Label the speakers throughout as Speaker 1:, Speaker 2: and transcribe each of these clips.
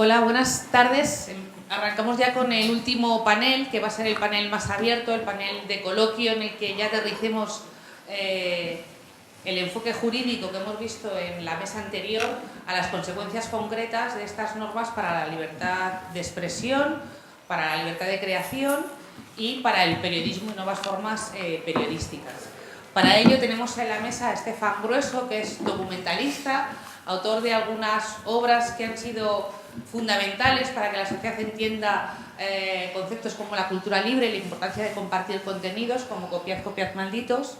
Speaker 1: Hola, buenas tardes. Arrancamos ya con el último panel, que va a ser el panel más abierto, el panel de coloquio, en el que ya aterricemos el enfoque jurídico que hemos visto en la mesa anterior a las consecuencias concretas de estas normas para la libertad de expresión, para la libertad de creación y para el periodismo y nuevas formas periodísticas. Para ello tenemos en la mesa a Estefan Grueso, que es documentalista, autor de algunas obras que han sido fundamentales para que la sociedad entienda conceptos como la cultura libre y la importancia de compartir contenidos, como Copiad, copiad, malditos.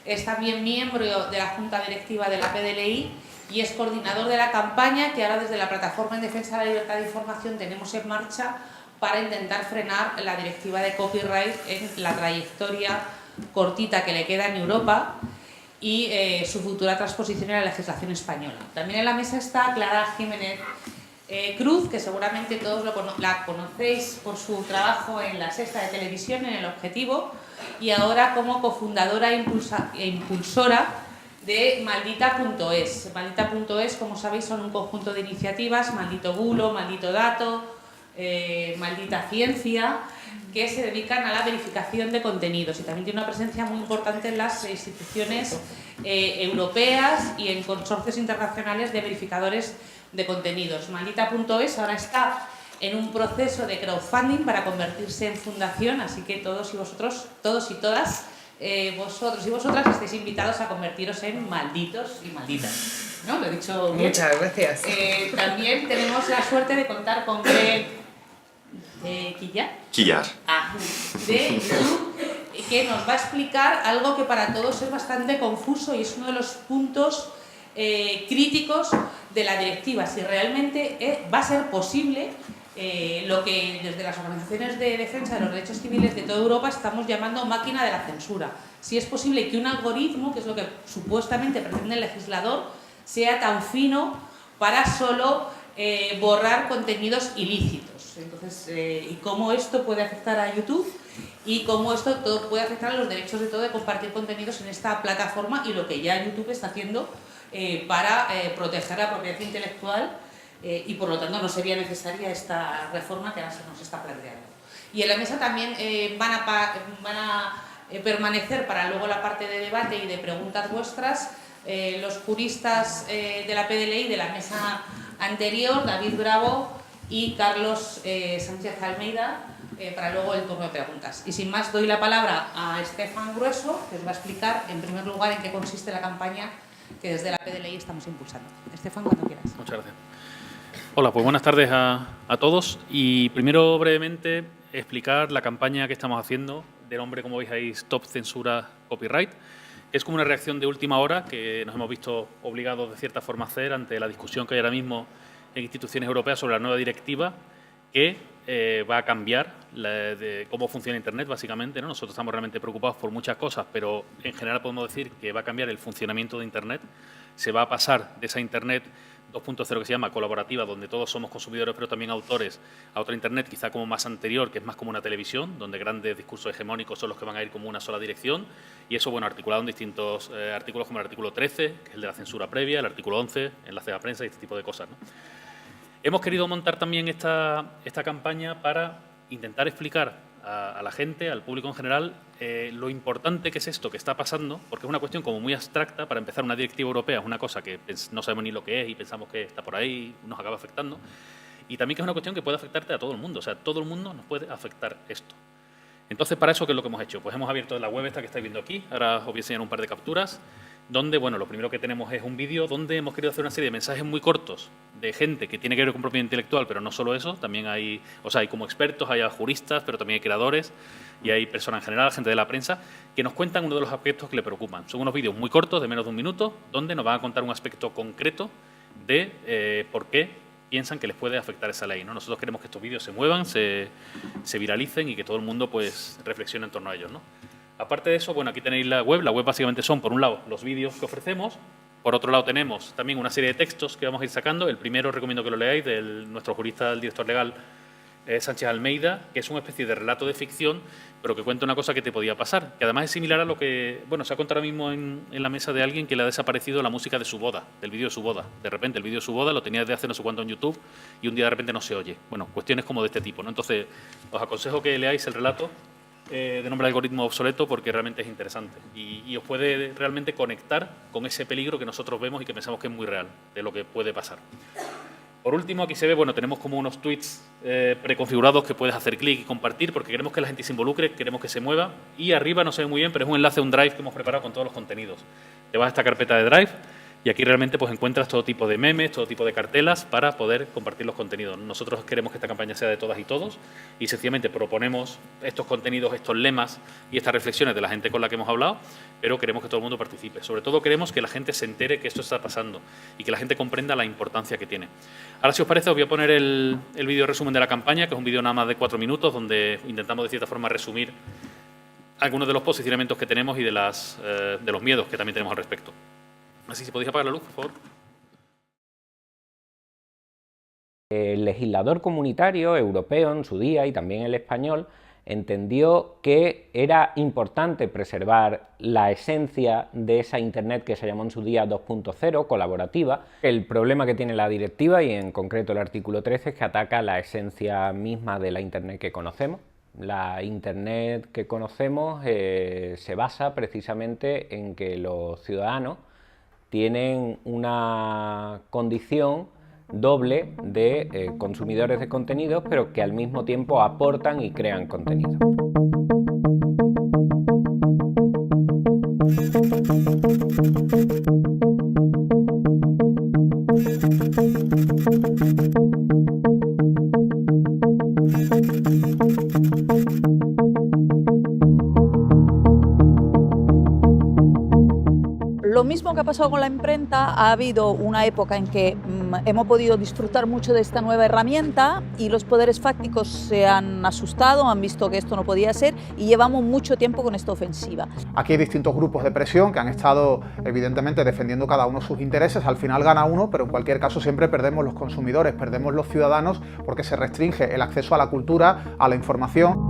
Speaker 1: Es también miembro de la Junta Directiva de la PDLI y es coordinador de la campaña que ahora desde la Plataforma en Defensa de la Libertad de Información tenemos en marcha para intentar frenar la directiva de copyright en la trayectoria cortita que le queda en Europa y su futura transposición en la legislación española. También en la mesa está Clara Jiménez Cruz, que seguramente todos la conocéis por su trabajo en La Sexta de Televisión, en El Objetivo, y ahora como cofundadora e impulsora de Maldita.es. Maldita.es, como sabéis, son un conjunto de iniciativas, Maldito Bulo, Maldito Dato, Maldita Ciencia, que se dedican a la verificación de contenidos y también tiene una presencia muy importante en las instituciones europeas y en consorcios internacionales de verificadores de contenidos. Maldita.es ahora está en un proceso de crowdfunding para convertirse en fundación, así que todos y vosotros, todos y todas, vosotros y vosotras estáis invitados a convertiros en malditos y malditas. ¿No? Lo he dicho bien.
Speaker 2: Muchas gracias.
Speaker 1: También tenemos la suerte de contar con Greg
Speaker 3: Quillar.
Speaker 1: De YouTube, que nos va a explicar algo que para todos es bastante confuso y es uno de los puntos críticos de la directiva, si realmente va a ser posible lo que desde las organizaciones de defensa de los derechos civiles de toda Europa estamos llamando máquina de la censura. Si es posible que un algoritmo, que es lo que supuestamente pretende el legislador, sea tan fino para solo borrar contenidos ilícitos. Entonces, y cómo esto puede afectar a YouTube y cómo esto todo puede afectar a los derechos de todo de compartir contenidos en esta plataforma y lo que ya YouTube está haciendo para proteger la propiedad intelectual y por lo tanto no sería necesaria esta reforma que ahora se nos está planteando. Y en la mesa también van a permanecer para luego la parte de debate y de preguntas vuestras los juristas de la PDLI de la mesa anterior, David Bravo y Carlos Sánchez Almeida, para luego el turno de preguntas. Y sin más doy la palabra a Estefan Grueso, que os va a explicar en primer lugar en qué consiste la campaña que desde la PDLI estamos impulsando. Estefan, cuando quieras.
Speaker 4: Muchas gracias. Hola, pues buenas tardes a todos y primero brevemente explicar la campaña que estamos haciendo del nombre, como veis ahí, Stop Censura Copyright. Es como una reacción de última hora que nos hemos visto obligados de cierta forma a hacer ante la discusión que hay ahora mismo en instituciones europeas sobre la nueva directiva que va a cambiar de cómo funciona Internet, básicamente, ¿no? Nosotros estamos realmente preocupados por muchas cosas, pero en general podemos decir que va a cambiar el funcionamiento de Internet. Se va a pasar de esa Internet 2.0 que se llama colaborativa, donde todos somos consumidores pero también autores, a otra Internet quizá como más anterior, que es más como una televisión, donde grandes discursos hegemónicos son los que van a ir como una sola dirección, y eso, bueno, articulado en distintos artículos como el artículo 13, que es el de la censura previa, el artículo 11, enlace a la prensa y este tipo de cosas, ¿no? Hemos querido montar también esta campaña para intentar explicar a la gente, al público en general, lo importante que es esto que está pasando, porque es una cuestión como muy abstracta. Para empezar, una directiva europea es una cosa que no sabemos ni lo que es y pensamos que está por ahí, nos acaba afectando, y también que es una cuestión que puede afectarte a todo el mundo, o sea, todo el mundo nos puede afectar esto. Entonces, para eso, ¿qué es lo que hemos hecho? Pues hemos abierto la web esta que estáis viendo aquí, ahora os voy a enseñar un par de capturas, donde, bueno, lo primero que tenemos es un vídeo donde hemos querido hacer una serie de mensajes muy cortos de gente que tiene que ver con propiedad intelectual, pero no solo eso, también hay, o sea, hay como expertos, hay juristas, pero también hay creadores y hay personas en general, gente de la prensa, que nos cuentan uno de los aspectos que le preocupan. Son unos vídeos muy cortos, de menos de un minuto, donde nos van a contar un aspecto concreto de por qué piensan que les puede afectar esa ley, ¿no? Nosotros queremos que estos vídeos se muevan, se viralicen y que todo el mundo pues reflexione en torno a ellos, ¿no? Aparte de eso, bueno, aquí tenéis la web. La web básicamente son, por un lado, los vídeos que ofrecemos. Por otro lado, tenemos también una serie de textos que vamos a ir sacando. El primero recomiendo que lo leáis, de nuestro jurista, el director legal, Sánchez Almeida, que es una especie de relato de ficción, pero que cuenta una cosa que te podía pasar, que además es similar a lo que, bueno, se ha contado ahora mismo en la mesa de alguien que le ha desaparecido la música de su boda, del vídeo de su boda. De repente el vídeo de su boda lo tenía desde hace no sé cuánto en YouTube y un día de repente no se oye. Bueno, cuestiones como de este tipo, ¿no? Entonces, os aconsejo que leáis el relato de nombre Algoritmo Obsoleto, porque realmente es interesante y os puede realmente conectar con ese peligro que nosotros vemos y que pensamos que es muy real, de lo que puede pasar. Por último, aquí se ve, bueno, tenemos como unos tweets preconfigurados que puedes hacer clic y compartir porque queremos que la gente se involucre, queremos que se mueva. Y arriba no se ve muy bien, pero es un enlace a un Drive que hemos preparado con todos los contenidos. Te vas a esta carpeta de Drive y aquí realmente pues encuentras todo tipo de memes, todo tipo de cartelas para poder compartir los contenidos. Nosotros queremos que esta campaña sea de todas y todos y sencillamente proponemos estos contenidos, estos lemas y estas reflexiones de la gente con la que hemos hablado, pero queremos que todo el mundo participe. Sobre todo queremos que la gente se entere que esto está pasando y que la gente comprenda la importancia que tiene. Ahora, si os parece, os voy a poner el vídeo resumen de la campaña, que es un vídeo nada más de 4 minutos, donde intentamos de cierta forma resumir algunos de los posicionamientos que tenemos y de los miedos que también tenemos al respecto. Así, si podéis apagar la luz, por favor.
Speaker 2: El legislador comunitario europeo en su día y también el español entendió que era importante preservar la esencia de esa Internet que se llamó en su día 2.0, colaborativa. El problema que tiene la directiva, y en concreto el artículo 13, es que ataca la esencia misma de la Internet que conocemos. La Internet que conocemos se basa precisamente en que los ciudadanos tienen una condición doble de consumidores de contenidos, pero que al mismo tiempo aportan y crean contenido.
Speaker 3: Lo mismo que ha pasado con la imprenta, ha habido una época en que hemos podido disfrutar mucho de esta nueva herramienta y los poderes fácticos se han asustado, han visto que esto no podía ser y llevamos mucho tiempo con esta ofensiva.
Speaker 5: Aquí hay distintos grupos de presión que han estado evidentemente defendiendo cada uno sus intereses. Al final gana uno, pero en cualquier caso siempre perdemos los consumidores, perdemos los ciudadanos porque se restringe el acceso a la cultura, a la información.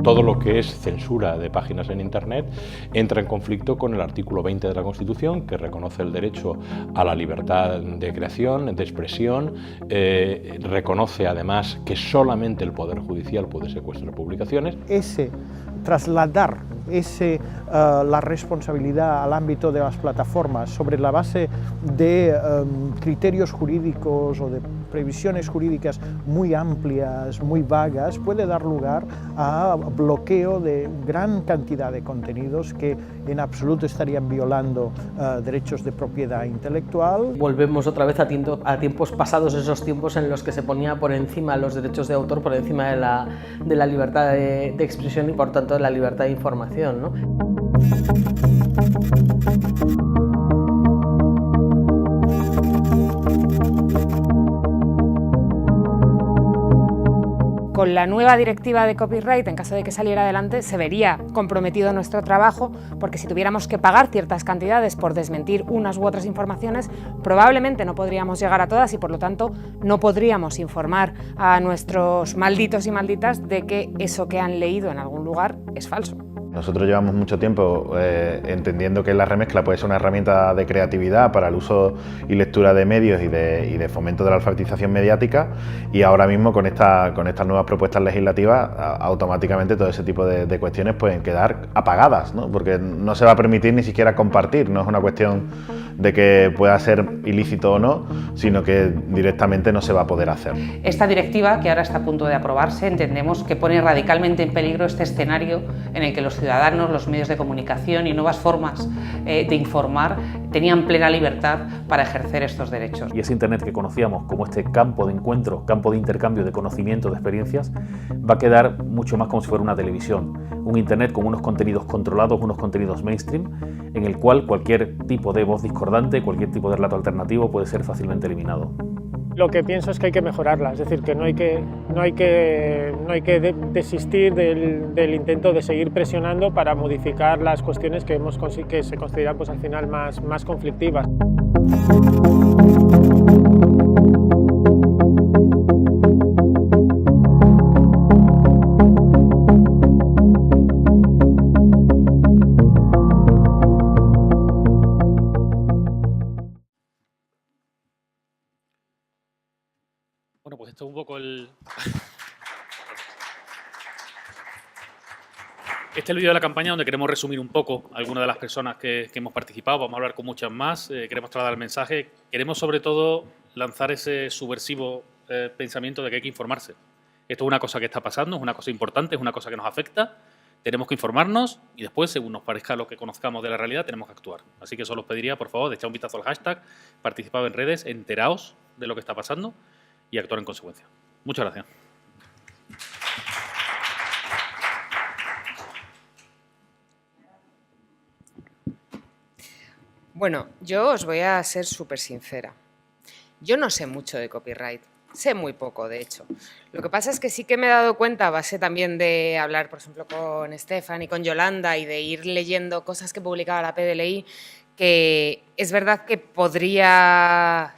Speaker 6: Todo lo que es censura de páginas en Internet entra en conflicto con el artículo 20 de la Constitución, que reconoce el derecho a la libertad de creación, de expresión, reconoce además que solamente el Poder Judicial puede secuestrar publicaciones.
Speaker 7: Trasladar la responsabilidad al ámbito de las plataformas sobre la base de criterios jurídicos o de previsiones jurídicas muy amplias, muy vagas, puede dar lugar a bloqueo de gran cantidad de contenidos que en absoluto estarían violando derechos de propiedad intelectual.
Speaker 8: Volvemos otra vez a tiempos pasados, esos tiempos en los que se ponía por encima los derechos de autor, por encima de la libertad de expresión y por tanto de la libertad de información, ¿no?
Speaker 9: Con la nueva directiva de copyright, en caso de que saliera adelante, se vería comprometido nuestro trabajo, porque si tuviéramos que pagar ciertas cantidades por desmentir unas u otras informaciones, probablemente no podríamos llegar a todas y por lo tanto no podríamos informar a nuestros malditos y malditas de que eso que han leído en algún lugar es falso.
Speaker 10: Nosotros llevamos mucho tiempo entendiendo que la remezcla puede ser una herramienta de creatividad para el uso y lectura de medios y de fomento de la alfabetización mediática, y ahora mismo con estas nuevas propuestas legislativas automáticamente todo ese tipo de cuestiones pueden quedar apagadas, ¿no? Porque no se va a permitir ni siquiera compartir, no es una cuestión de que pueda ser ilícito o no, sino que directamente no se va a poder hacer.
Speaker 11: Esta directiva, que ahora está a punto de aprobarse, entendemos que pone radicalmente en peligro este escenario en el que los ciudadanos, los medios de comunicación y nuevas formas de informar tenían plena libertad para ejercer estos derechos.
Speaker 4: Y ese Internet que conocíamos como este campo de encuentro, campo de intercambio de conocimiento, de experiencias, va a quedar mucho más como si fuera una televisión. Un Internet con unos contenidos controlados, unos contenidos mainstream, en el cual cualquier tipo de voz discordante, cualquier tipo de relato alternativo puede ser fácilmente eliminado.
Speaker 12: lo que pienso es que hay que mejorarla, es decir, que no hay que desistir del intento de seguir presionando para modificar las cuestiones que se consideran pues, al final más conflictivas.
Speaker 4: Bueno, pues esto es un poco el... Este es el vídeo de la campaña donde queremos resumir un poco a algunas de las personas que hemos participado. Vamos a hablar con muchas más. Queremos trasladar el mensaje. Queremos, sobre todo, lanzar ese subversivo pensamiento de que hay que informarse. Esto es una cosa que está pasando, es una cosa importante, es una cosa que nos afecta. Tenemos que informarnos y después, según nos parezca lo que conozcamos de la realidad, tenemos que actuar. Así que solo os pediría, por favor, de echar un vistazo al hashtag, participad en redes, enteraos de lo que está pasando y actuar en consecuencia. Muchas gracias.
Speaker 9: Bueno, yo os voy a ser súper sincera. Yo no sé mucho de copyright, sé muy poco, de hecho. Lo que pasa es que sí que me he dado cuenta, a base también de hablar, por ejemplo, con Estefan y con Yolanda y de ir leyendo cosas que publicaba la PDLI, que es verdad que podría...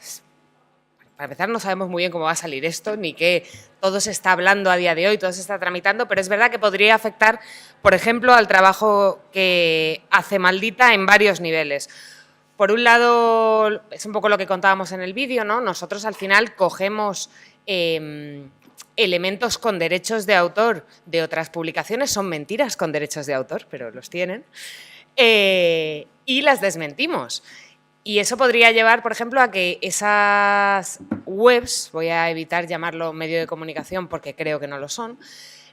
Speaker 9: Para empezar, no sabemos muy bien cómo va a salir esto, ni qué todo se está hablando a día de hoy, todo se está tramitando, pero es verdad que podría afectar, por ejemplo, al trabajo que hace Maldita en varios niveles. Por un lado, es un poco lo que contábamos en el vídeo, ¿no? Nosotros al final cogemos elementos con derechos de autor de otras publicaciones, son mentiras con derechos de autor, pero los tienen, y las desmentimos. Y eso podría llevar, por ejemplo, a que esas webs, voy a evitar llamarlo medio de comunicación porque creo que no lo son,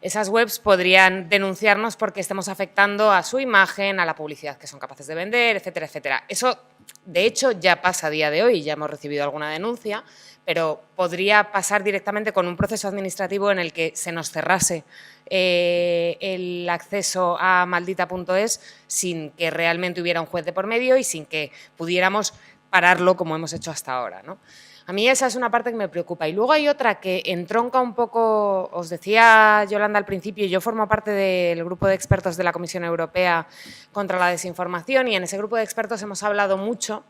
Speaker 9: esas webs podrían denunciarnos porque estemos afectando a su imagen, a la publicidad que son capaces de vender, etcétera, etcétera. Eso, de hecho, ya pasa a día de hoy, ya hemos recibido alguna denuncia, pero podría pasar directamente con un proceso administrativo en el que se nos cerrase el acceso a maldita.es sin que realmente hubiera un juez de por medio y sin que pudiéramos pararlo como hemos hecho hasta ahora, ¿no? A mí esa es una parte que me preocupa. Y luego hay otra que entronca un poco, os decía Yolanda al principio, yo formo parte del grupo de expertos de la Comisión Europea contra la desinformación y en ese grupo de expertos hemos hablado mucho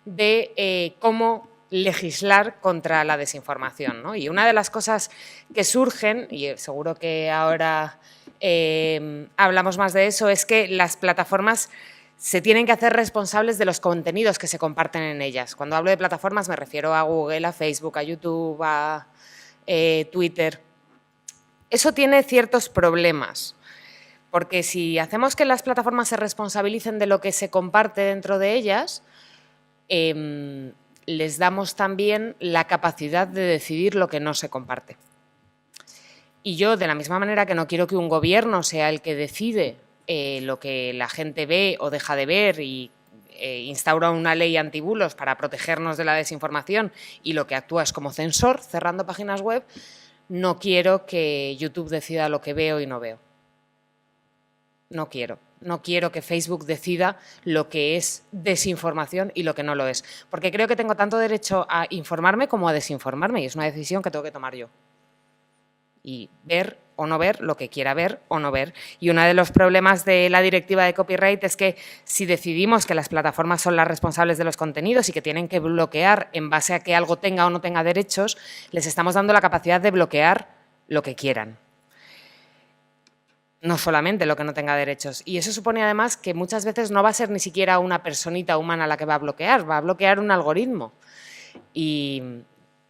Speaker 9: de cómo legislar contra la desinformación, ¿no? Y una de las cosas que surgen, y seguro que ahora hablamos más de eso, es que las plataformas se tienen que hacer responsables de los contenidos que se comparten en ellas. Cuando hablo de plataformas me refiero a Google, a Facebook, a YouTube, a Twitter. Eso tiene ciertos problemas, porque si hacemos que las plataformas se responsabilicen de lo que se comparte dentro de ellas, les damos también la capacidad de decidir lo que no se comparte. Y yo, de la misma manera que no quiero que un gobierno sea el que decide lo que la gente ve o deja de ver y instaura una ley antibulos para protegernos de la desinformación y lo que actúa es como censor, cerrando páginas web, no quiero que YouTube decida lo que veo y no veo. No quiero. No quiero que Facebook decida lo que es desinformación y lo que no lo es. Porque creo que tengo tanto derecho a informarme como a desinformarme y es una decisión que tengo que tomar yo. Y ver o no ver lo que quiera ver o no ver. Y uno de los problemas de la directiva de copyright es que si decidimos que las plataformas son las responsables de los contenidos y que tienen que bloquear en base a que algo tenga o no tenga derechos, les estamos dando la capacidad de bloquear lo que quieran. No solamente lo que no tenga derechos. Y eso supone además que muchas veces no va a ser ni siquiera una personita humana la que va a bloquear un algoritmo. Y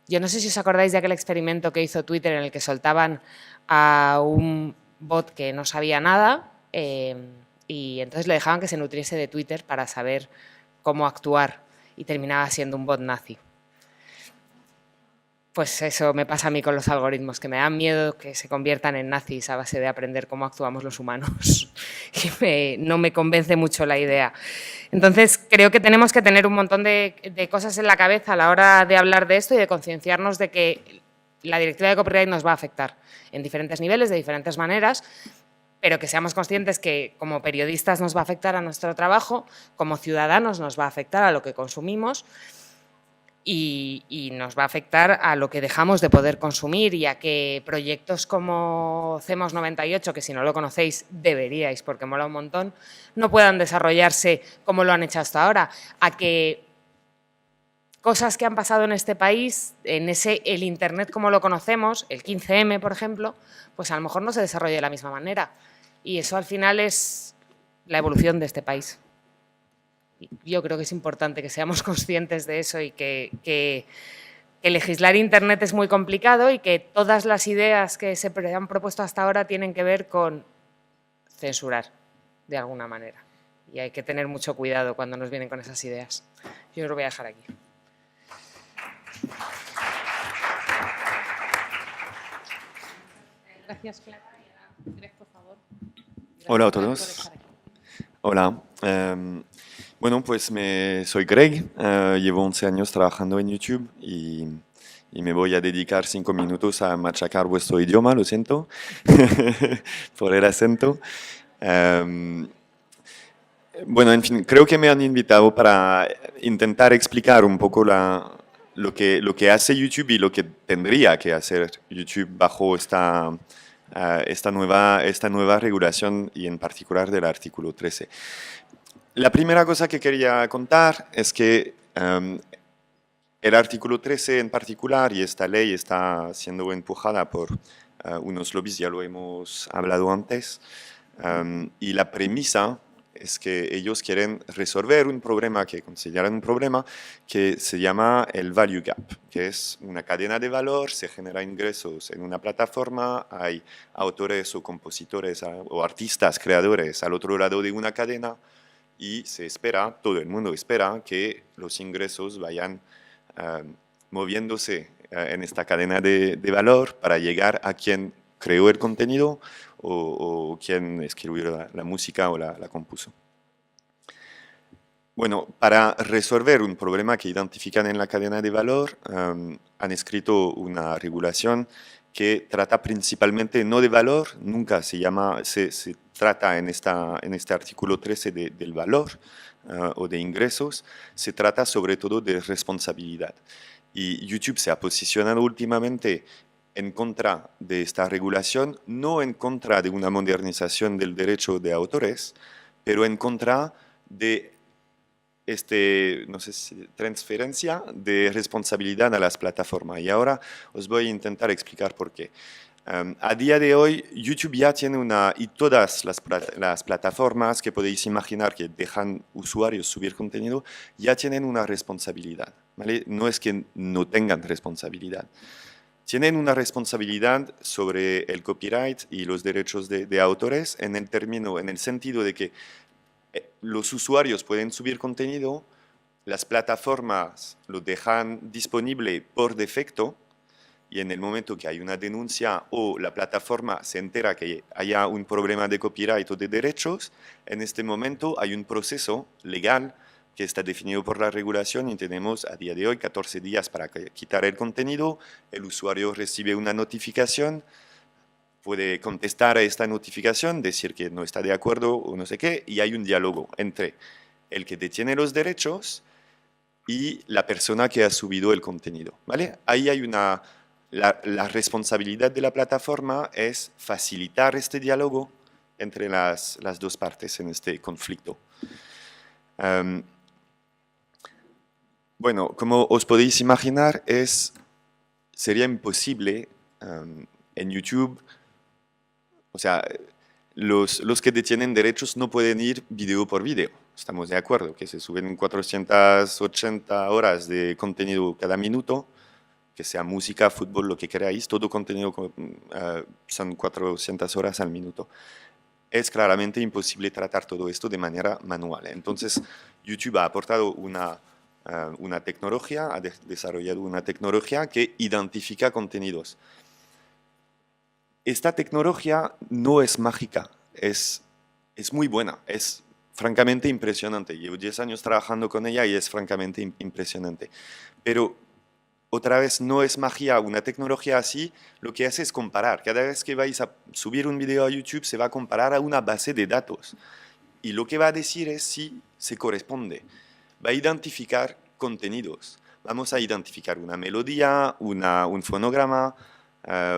Speaker 9: yo no sé si os acordáis de aquel experimento que hizo Twitter en el que soltaban a un bot que no sabía nada y entonces le dejaban que se nutriese de Twitter para saber cómo actuar y terminaba siendo un bot nazi. Pues eso me pasa a mí con los algoritmos, que me dan miedo que se conviertan en nazis a base de aprender cómo actuamos los humanos. Y no me convence mucho la idea. Entonces, creo que tenemos que tener un montón de cosas en la cabeza a la hora de hablar de esto y de concienciarnos de que la directiva de copyright nos va a afectar en diferentes niveles, de diferentes maneras, pero que seamos conscientes que como periodistas nos va a afectar a nuestro trabajo, como ciudadanos nos va a afectar a lo que consumimos. y nos va a afectar a lo que dejamos de poder consumir y a que proyectos como CEMOS 98, que si no lo conocéis deberíais porque mola un montón, no puedan desarrollarse como lo han hecho hasta ahora, a que cosas que han pasado en este país, el Internet como lo conocemos, el 15M, por ejemplo, pues a lo mejor no se desarrolla de la misma manera. Y eso al final es la evolución de este país. Yo creo que es importante que seamos conscientes de eso y que legislar Internet es muy complicado y que todas las ideas que se han propuesto hasta ahora tienen que ver con censurar de alguna manera. Y hay que tener mucho cuidado cuando nos vienen con esas ideas. Yo lo voy a dejar aquí.
Speaker 1: Gracias, Clara. Greg, por favor.
Speaker 13: Hola a todos. Hola. Bueno, pues soy Greg, llevo 11 años trabajando en YouTube y me voy a dedicar 5 minutos a machacar vuestro idioma, lo siento, por el acento. Bueno, en fin, creo que me han invitado para intentar explicar un poco lo que hace YouTube y lo que tendría que hacer YouTube bajo esta nueva regulación y en particular del artículo 13. La primera cosa que quería contar es que el artículo 13 en particular y esta ley está siendo empujada por unos lobbies, ya lo hemos hablado antes, y la premisa es que ellos quieren resolver un problema que consideran un problema que se llama el value gap, que es una cadena de valor, se genera ingresos en una plataforma, hay autores o compositores o artistas, creadores al otro lado de una cadena y se espera, todo el mundo espera que los ingresos vayan moviéndose en esta cadena de valor para llegar a quien creó el contenido o quien escribió la música o la compuso. Bueno, para resolver un problema que identifican en la cadena de valor, han escrito una regulación que trata principalmente no de valor, nunca se trata en este artículo 13 del valor o de ingresos, se trata sobre todo de responsabilidad. Y YouTube se ha posicionado últimamente en contra de esta regulación, no en contra de una modernización del derecho de autores, pero en contra de no sé si transferencia de responsabilidad a las plataformas. Y ahora os voy a intentar explicar por qué. A día de hoy, YouTube ya tiene y todas las plataformas que podéis imaginar que dejan usuarios subir contenido, ya tienen una responsabilidad, ¿vale? No es que no tengan responsabilidad. Tienen una responsabilidad sobre el copyright y los derechos de autores en el sentido de que los usuarios pueden subir contenido, las plataformas lo dejan disponible por defecto y en el momento que hay una denuncia o la plataforma se entera que haya un problema de copyright o de derechos, en este momento hay un proceso legal que está definido por la regulación y tenemos a día de hoy 14 días para quitar el contenido, el usuario recibe una notificación, puede contestar a esta notificación, decir que no está de acuerdo o no sé qué, y hay un diálogo entre el que detiene los derechos y la persona que ha subido el contenido, ¿vale? Ahí hay la responsabilidad de la plataforma es facilitar este diálogo entre las dos partes en este conflicto. Bueno, como os podéis imaginar, sería imposible en YouTube. O sea, los que detienen derechos no pueden ir video por video. Estamos de acuerdo que se suben 480 horas de contenido cada minuto, que sea música, fútbol, lo que queráis, todo contenido son 400 horas al minuto. Es claramente imposible tratar todo esto de manera manual. Entonces, YouTube ha aportado una tecnología, ha desarrollado una tecnología que identifica contenidos. Esta tecnología no es mágica, es muy buena, es francamente impresionante. Llevo 10 años trabajando con ella y es francamente impresionante. Pero otra vez no es magia, una tecnología así lo que hace es comparar. Cada vez que vais a subir un video a YouTube se va a comparar a una base de datos. Y lo que va a decir es si se corresponde. Va a identificar contenidos. Vamos a identificar una melodía, un fonograma,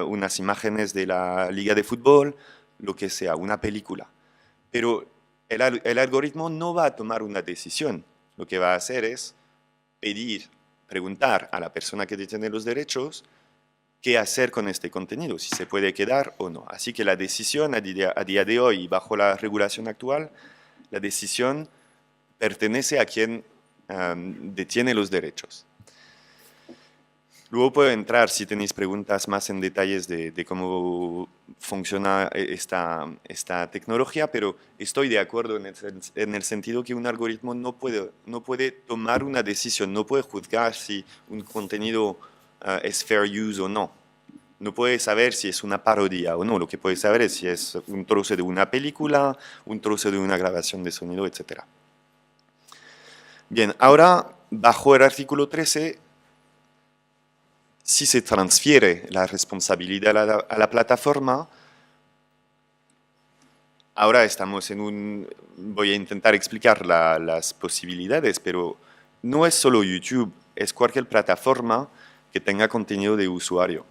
Speaker 13: unas imágenes de la liga de fútbol, lo que sea, una película. Pero el algoritmo no va a tomar una decisión. Lo que va a hacer es preguntar a la persona que detiene los derechos qué hacer con este contenido, si se puede quedar o no. Así que la decisión a día de hoy, bajo la regulación actual, la decisión pertenece a quien detiene los derechos. Luego puedo entrar, si tenéis preguntas más en detalles de cómo funciona esta tecnología, pero estoy de acuerdo en el sentido que un algoritmo no puede tomar una decisión, no puede juzgar si un contenido es fair use o no. No puede saber si es una parodia o no. Lo que puede saber es si es un trozo de una película, un trozo de una grabación de sonido, etc. Bien, ahora, bajo el artículo 13, si se transfiere la responsabilidad a la plataforma, ahora estamos voy a intentar explicar las posibilidades, pero no es solo YouTube, es cualquier plataforma que tenga contenido de usuario.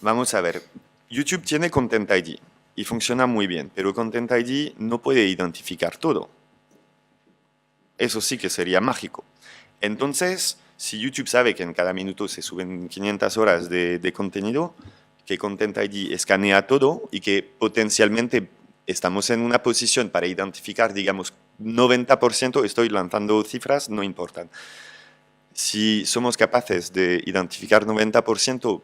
Speaker 13: Vamos a ver, YouTube tiene Content ID y funciona muy bien, pero Content ID no puede identificar todo. Eso sí que sería mágico. Entonces, si YouTube sabe que en cada minuto se suben 500 horas de contenido, que Content ID escanea todo y que potencialmente estamos en una posición para identificar, digamos, 90%, estoy lanzando cifras, no importan. Si somos capaces de identificar 90%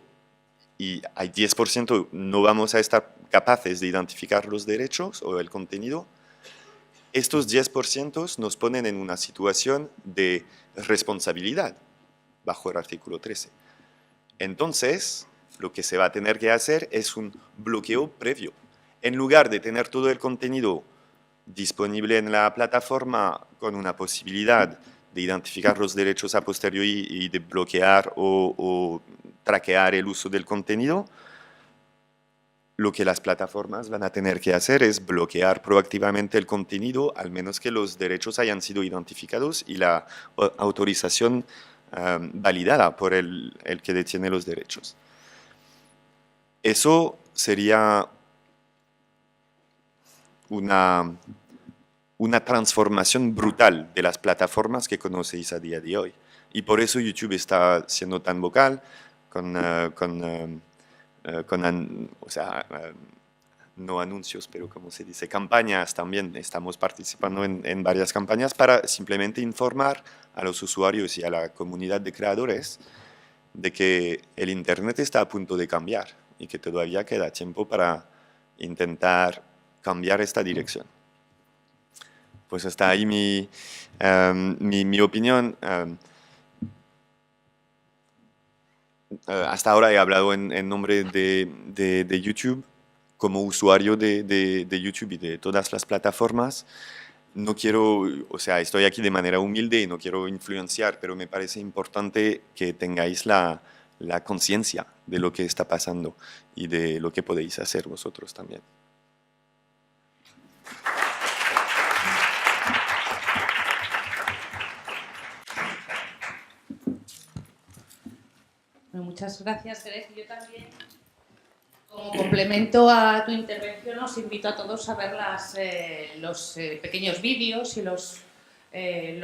Speaker 13: y hay 10% no vamos a estar capaces de identificar los derechos o el contenido, estos 10% nos ponen en una situación de responsabilidad bajo el artículo 13. Entonces, lo que se va a tener que hacer es un bloqueo previo. En lugar de tener todo el contenido disponible en la plataforma con una posibilidad de identificar los derechos a posteriori y de bloquear o traquear el uso del contenido, lo que las plataformas van a tener que hacer es bloquear proactivamente el contenido, al menos que los derechos hayan sido identificados y la autorización validada por el que detiene los derechos. Eso sería una transformación brutal de las plataformas que conocéis a día de hoy. Y por eso YouTube está siendo tan vocal no anuncios, pero como se dice, campañas también. Estamos participando en varias campañas para simplemente informar a los usuarios y a la comunidad de creadores de que el Internet está a punto de cambiar y que todavía queda tiempo para intentar cambiar esta dirección. Pues hasta ahí mi opinión. Hasta ahora he hablado en nombre de YouTube, como usuario de YouTube y de todas las plataformas. No quiero, estoy aquí de manera humilde y no quiero influenciar, pero me parece importante que tengáis la conciencia de lo que está pasando y de lo que podéis hacer vosotros también.
Speaker 1: Muchas gracias, Greg. Yo también, como complemento a tu intervención, os invito a todos a ver los pequeños vídeos y los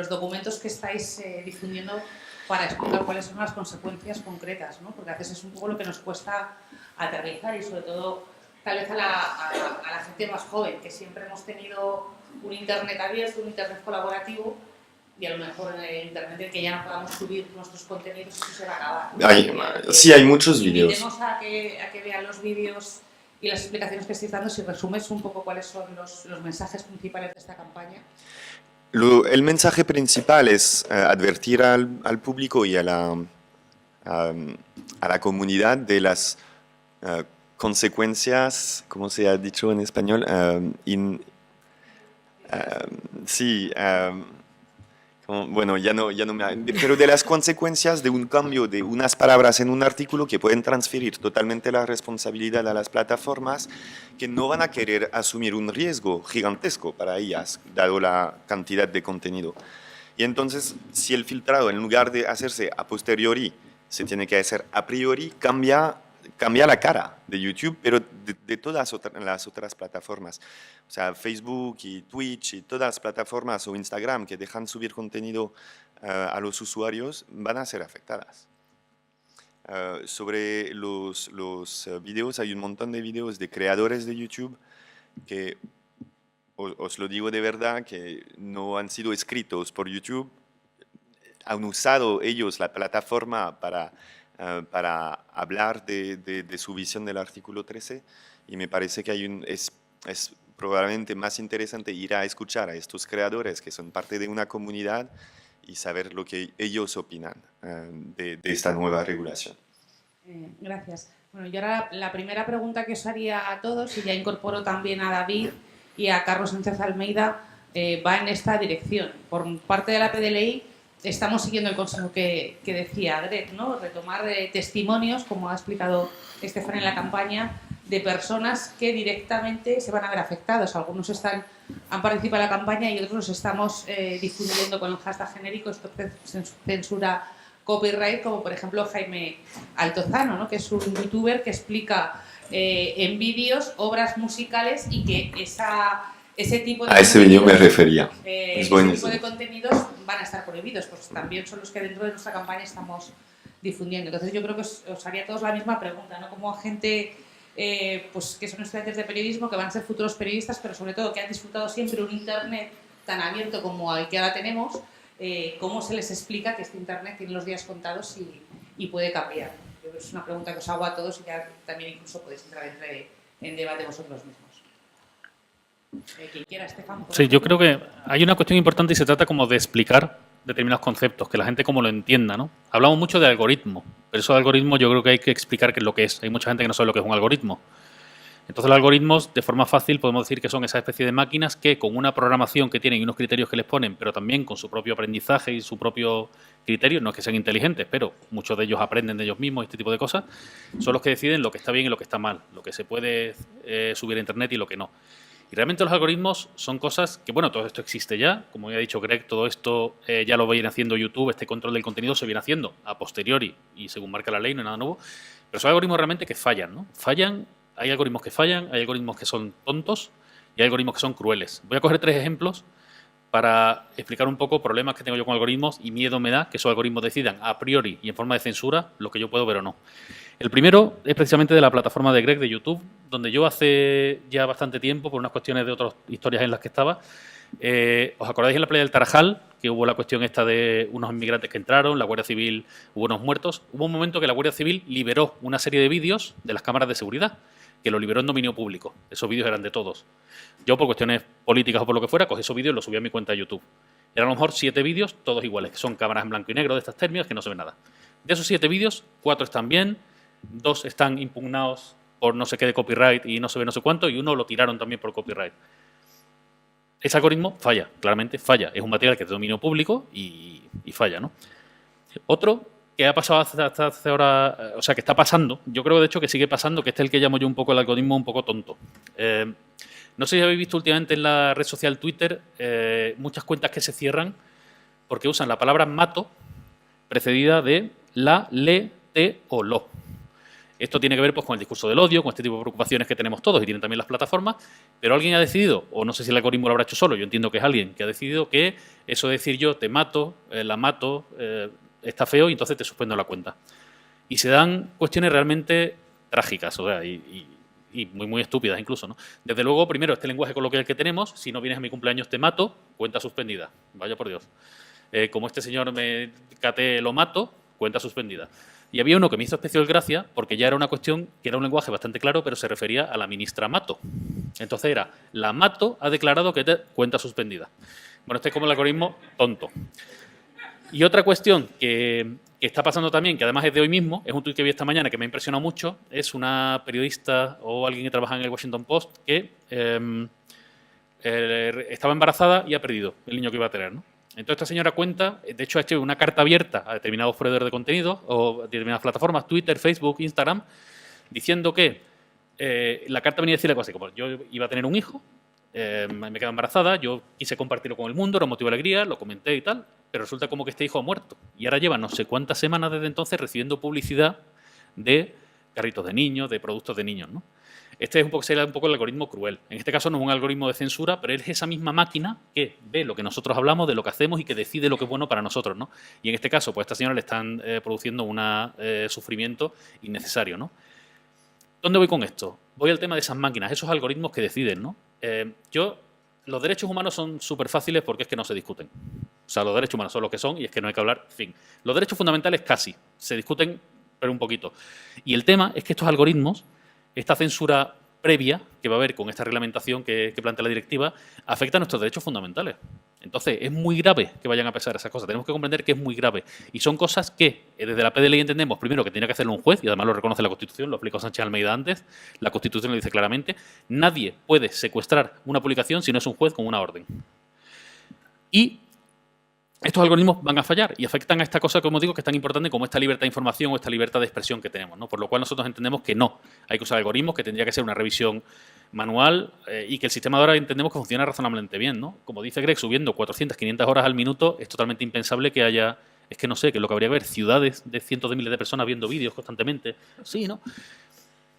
Speaker 1: documentos que estáis difundiendo para explicar cuáles son las consecuencias concretas, ¿no? Porque a veces es un poco lo que nos cuesta aterrizar y sobre todo tal vez a la gente más joven, que siempre hemos tenido un Internet abierto, un Internet colaborativo, y a lo mejor en el Internet en que ya no podamos subir nuestros contenidos, eso se va a acabar.
Speaker 13: Sí, hay muchos vídeos.
Speaker 1: Invitemos a que vean los vídeos y las explicaciones que estáis dando, si resumes un poco cuáles son los mensajes principales de esta campaña.
Speaker 13: El mensaje principal es advertir al público y a la comunidad de las consecuencias, ¿cómo se ha dicho en español? Bueno, ya no pero de las consecuencias de un cambio de unas palabras en un artículo que pueden transferir totalmente la responsabilidad a las plataformas que no van a querer asumir un riesgo gigantesco para ellas, dado la cantidad de contenido. Y entonces, si el filtrado, en lugar de hacerse a posteriori, se tiene que hacer a priori, cambia la cara de YouTube, pero de todas las otras plataformas. O sea, Facebook y Twitch y todas las plataformas o Instagram que dejan subir contenido a los usuarios van a ser afectadas. Sobre los videos, hay un montón de videos de creadores de YouTube que, os lo digo de verdad, que no han sido escritos por YouTube, han usado ellos la plataforma para hablar de su visión del artículo 13, y me parece que es probablemente más interesante ir a escuchar a estos creadores que son parte de una comunidad y saber lo que ellos opinan de esta nueva regulación.
Speaker 1: Gracias. Bueno, yo ahora la primera pregunta que os haría a todos, y ya incorporo también a David y a Carlos Sánchez Almeida, va en esta dirección. Por parte de la PDLI estamos siguiendo el consejo que decía Greg, ¿no? Retomar testimonios, como ha explicado Estefan en la campaña, de personas que directamente se van a ver afectados. Algunos han participado en la campaña y otros los estamos difundiendo con el hashtag genérico Stop Censura Copyright, como por ejemplo Jaime Altozano, ¿no? Que es un youtuber que explica en vídeos obras musicales y que ese tipo de...
Speaker 13: A ese vídeo me refería. Es
Speaker 1: ese tipo de contenidos van a estar prohibidos, pues también son los que dentro de nuestra campaña estamos difundiendo. Entonces yo creo que os haría a todos la misma pregunta, ¿no? Como a gente pues que son estudiantes de periodismo, que van a ser futuros periodistas, pero sobre todo que han disfrutado siempre un internet tan abierto como el que ahora tenemos, ¿cómo se les explica que este internet tiene los días contados y puede cambiar? Yo creo que es una pregunta que os hago a todos y ya también incluso podéis entrar en debate vosotros mismos. Quien quiera, Estefan.
Speaker 4: Sí, yo creo que hay una cuestión importante y se trata como de explicar determinados conceptos, que la gente como lo entienda, ¿no? Hablamos mucho de algoritmo, pero eso de algoritmo yo creo que hay que explicar qué es lo que es. Hay mucha gente que no sabe lo que es un algoritmo. Entonces los algoritmos, de forma fácil, podemos decir que son esa especie de máquinas que con una programación que tienen y unos criterios que les ponen, pero también con su propio aprendizaje y su propio criterio, no es que sean inteligentes, pero muchos de ellos aprenden de ellos mismos, este tipo de cosas, son los que deciden lo que está bien y lo que está mal, lo que se puede subir a Internet y lo que no. Y realmente los algoritmos son cosas que, bueno, todo esto existe ya, como ya ha dicho Greg, todo esto ya lo viene haciendo YouTube, este control del contenido se viene haciendo a posteriori y según marca la ley, no hay nada nuevo, pero son algoritmos realmente que fallan, ¿no? Hay algoritmos que fallan, hay algoritmos que son tontos y hay algoritmos que son crueles. Voy a coger 3 ejemplos para explicar un poco problemas que tengo yo con algoritmos y miedo me da que esos algoritmos decidan a priori y en forma de censura lo que yo puedo ver o no. El primero es precisamente de la plataforma de Greg de YouTube, donde yo hace ya bastante tiempo, por unas cuestiones de otras historias en las que estaba, ¿os acordáis en la playa del Tarajal, que hubo la cuestión esta de unos inmigrantes que entraron, la Guardia Civil, hubo unos muertos? Hubo un momento que la Guardia Civil liberó una serie de vídeos de las cámaras de seguridad, que lo liberó en dominio público. Esos vídeos eran de todos. Yo, por cuestiones políticas o por lo que fuera, cogí esos vídeos y los subí a mi cuenta de YouTube. Eran a lo mejor 7 vídeos, todos iguales, que son cámaras en blanco y negro de estas térmicas que no se ve nada. De esos 7 vídeos, 4 están bien, 2 están impugnados por no sé qué de copyright y no se ve no sé cuánto, y 1 lo tiraron también por copyright. Ese algoritmo falla, claramente falla. Es un material que es de dominio público y falla, ¿no? Otro que ha pasado hasta hace ahora, o sea, que está pasando, yo creo de hecho que sigue pasando, que este es el que llamo yo un poco el algoritmo un poco tonto. No sé si habéis visto últimamente en la red social Twitter muchas cuentas que se cierran porque usan la palabra mato precedida de la, le, te o lo. Esto tiene que ver pues, con el discurso del odio, con este tipo de preocupaciones que tenemos todos y tienen también las plataformas, pero alguien ha decidido, o no sé si el algoritmo lo habrá hecho solo, yo entiendo que es alguien que ha decidido que eso de decir yo te mato, la mato, está feo y entonces te suspendo la cuenta. Y se dan cuestiones realmente trágicas, o sea, y muy, muy estúpidas incluso, ¿no? Desde luego, primero, este lenguaje coloquial que tenemos, si no vienes a mi cumpleaños te mato, cuenta suspendida, vaya por Dios. Como este señor me cate lo mato, cuenta suspendida. Y había uno que me hizo especial gracia porque ya era una cuestión que era un lenguaje bastante claro, pero se refería a la ministra Mato. Entonces era, la Mato ha declarado que te cuenta suspendida. Bueno, este es como el algoritmo tonto. Y otra cuestión que está pasando también, que además es de hoy mismo, es un tuit que vi esta mañana que me ha impresionado mucho, es una periodista o alguien que trabaja en el Washington Post que estaba embarazada y ha perdido el niño que iba a tener, ¿no? Entonces esta señora cuenta, de hecho ha hecho una carta abierta a determinados proveedores de contenido o a determinadas plataformas, Twitter, Facebook, Instagram, diciendo que la carta venía a decirle algo así como yo iba a tener un hijo, me quedé embarazada, yo quise compartirlo con el mundo, era un motivo de alegría, lo comenté y tal, pero resulta como que este hijo ha muerto. Y ahora lleva no sé cuántas semanas desde entonces recibiendo publicidad de carritos de niños, de productos de niños, ¿no? Este es sería un poco el algoritmo cruel. En este caso no es un algoritmo de censura, pero es esa misma máquina que ve lo que nosotros hablamos, de lo que hacemos y que decide lo que es bueno para nosotros, ¿no? Y en este caso, pues a esta señora le están produciendo un sufrimiento innecesario, ¿no? ¿Dónde voy con esto? Voy al tema de esas máquinas, esos algoritmos que deciden, ¿no? Los derechos humanos son súper fáciles porque es que no se discuten. O sea, los derechos humanos son lo que son y es que no hay que hablar, fin. Los derechos fundamentales casi, se discuten, pero un poquito. Y el tema es que estos algoritmos, esta censura previa que va a haber con esta reglamentación que plantea la directiva, afecta a nuestros derechos fundamentales. Entonces, es muy grave que vayan a pesar esas cosas. Tenemos que comprender que es muy grave. Y son cosas que, desde la PDLI entendemos, primero, que tiene que hacerlo un juez, y además lo reconoce la Constitución, lo explicó Sánchez Almeida antes, la Constitución lo dice claramente, nadie puede secuestrar una publicación si no es un juez con una orden. Y estos algoritmos van a fallar y afectan a esta cosa, como digo, que es tan importante como esta libertad de información o esta libertad de expresión que tenemos, ¿no? Por lo cual nosotros entendemos que no, hay que usar algoritmos, que tendría que ser una revisión manual y que el sistema de ahora entendemos que funciona razonablemente bien, ¿no? Como dice Greg, subiendo 400, 500 horas al minuto es totalmente impensable que haya, es que no sé, que lo que habría que ver, ciudades de cientos de miles de personas viendo vídeos constantemente, sí, ¿no?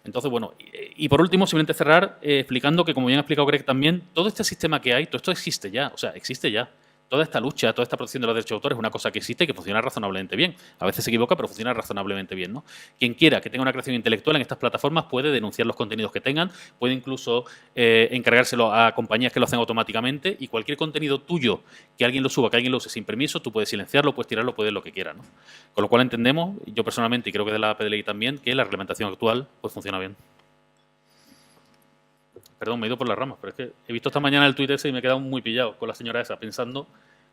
Speaker 4: Entonces, bueno, y por último, simplemente cerrar explicando que, como bien ha explicado Greg también, todo este sistema que hay, todo esto existe ya, o sea, existe ya. Toda esta lucha, toda esta protección de los derechos de autor es una cosa que existe y que funciona razonablemente bien. A veces se equivoca, pero funciona razonablemente bien, ¿no? Quien quiera que tenga una creación intelectual en estas plataformas puede denunciar los contenidos que tengan, puede incluso encargárselo a compañías que lo hacen automáticamente y cualquier contenido tuyo que alguien lo suba, que alguien lo use sin permiso, tú puedes silenciarlo, puedes tirarlo, puedes lo que quieras, ¿no? Con lo cual entendemos, yo personalmente y creo que de la PDLI también, que la reglamentación actual pues funciona bien. Perdón, me he ido por las ramas, pero es que he visto esta mañana el tuit ese y me he quedado muy pillado con la señora esa, pensando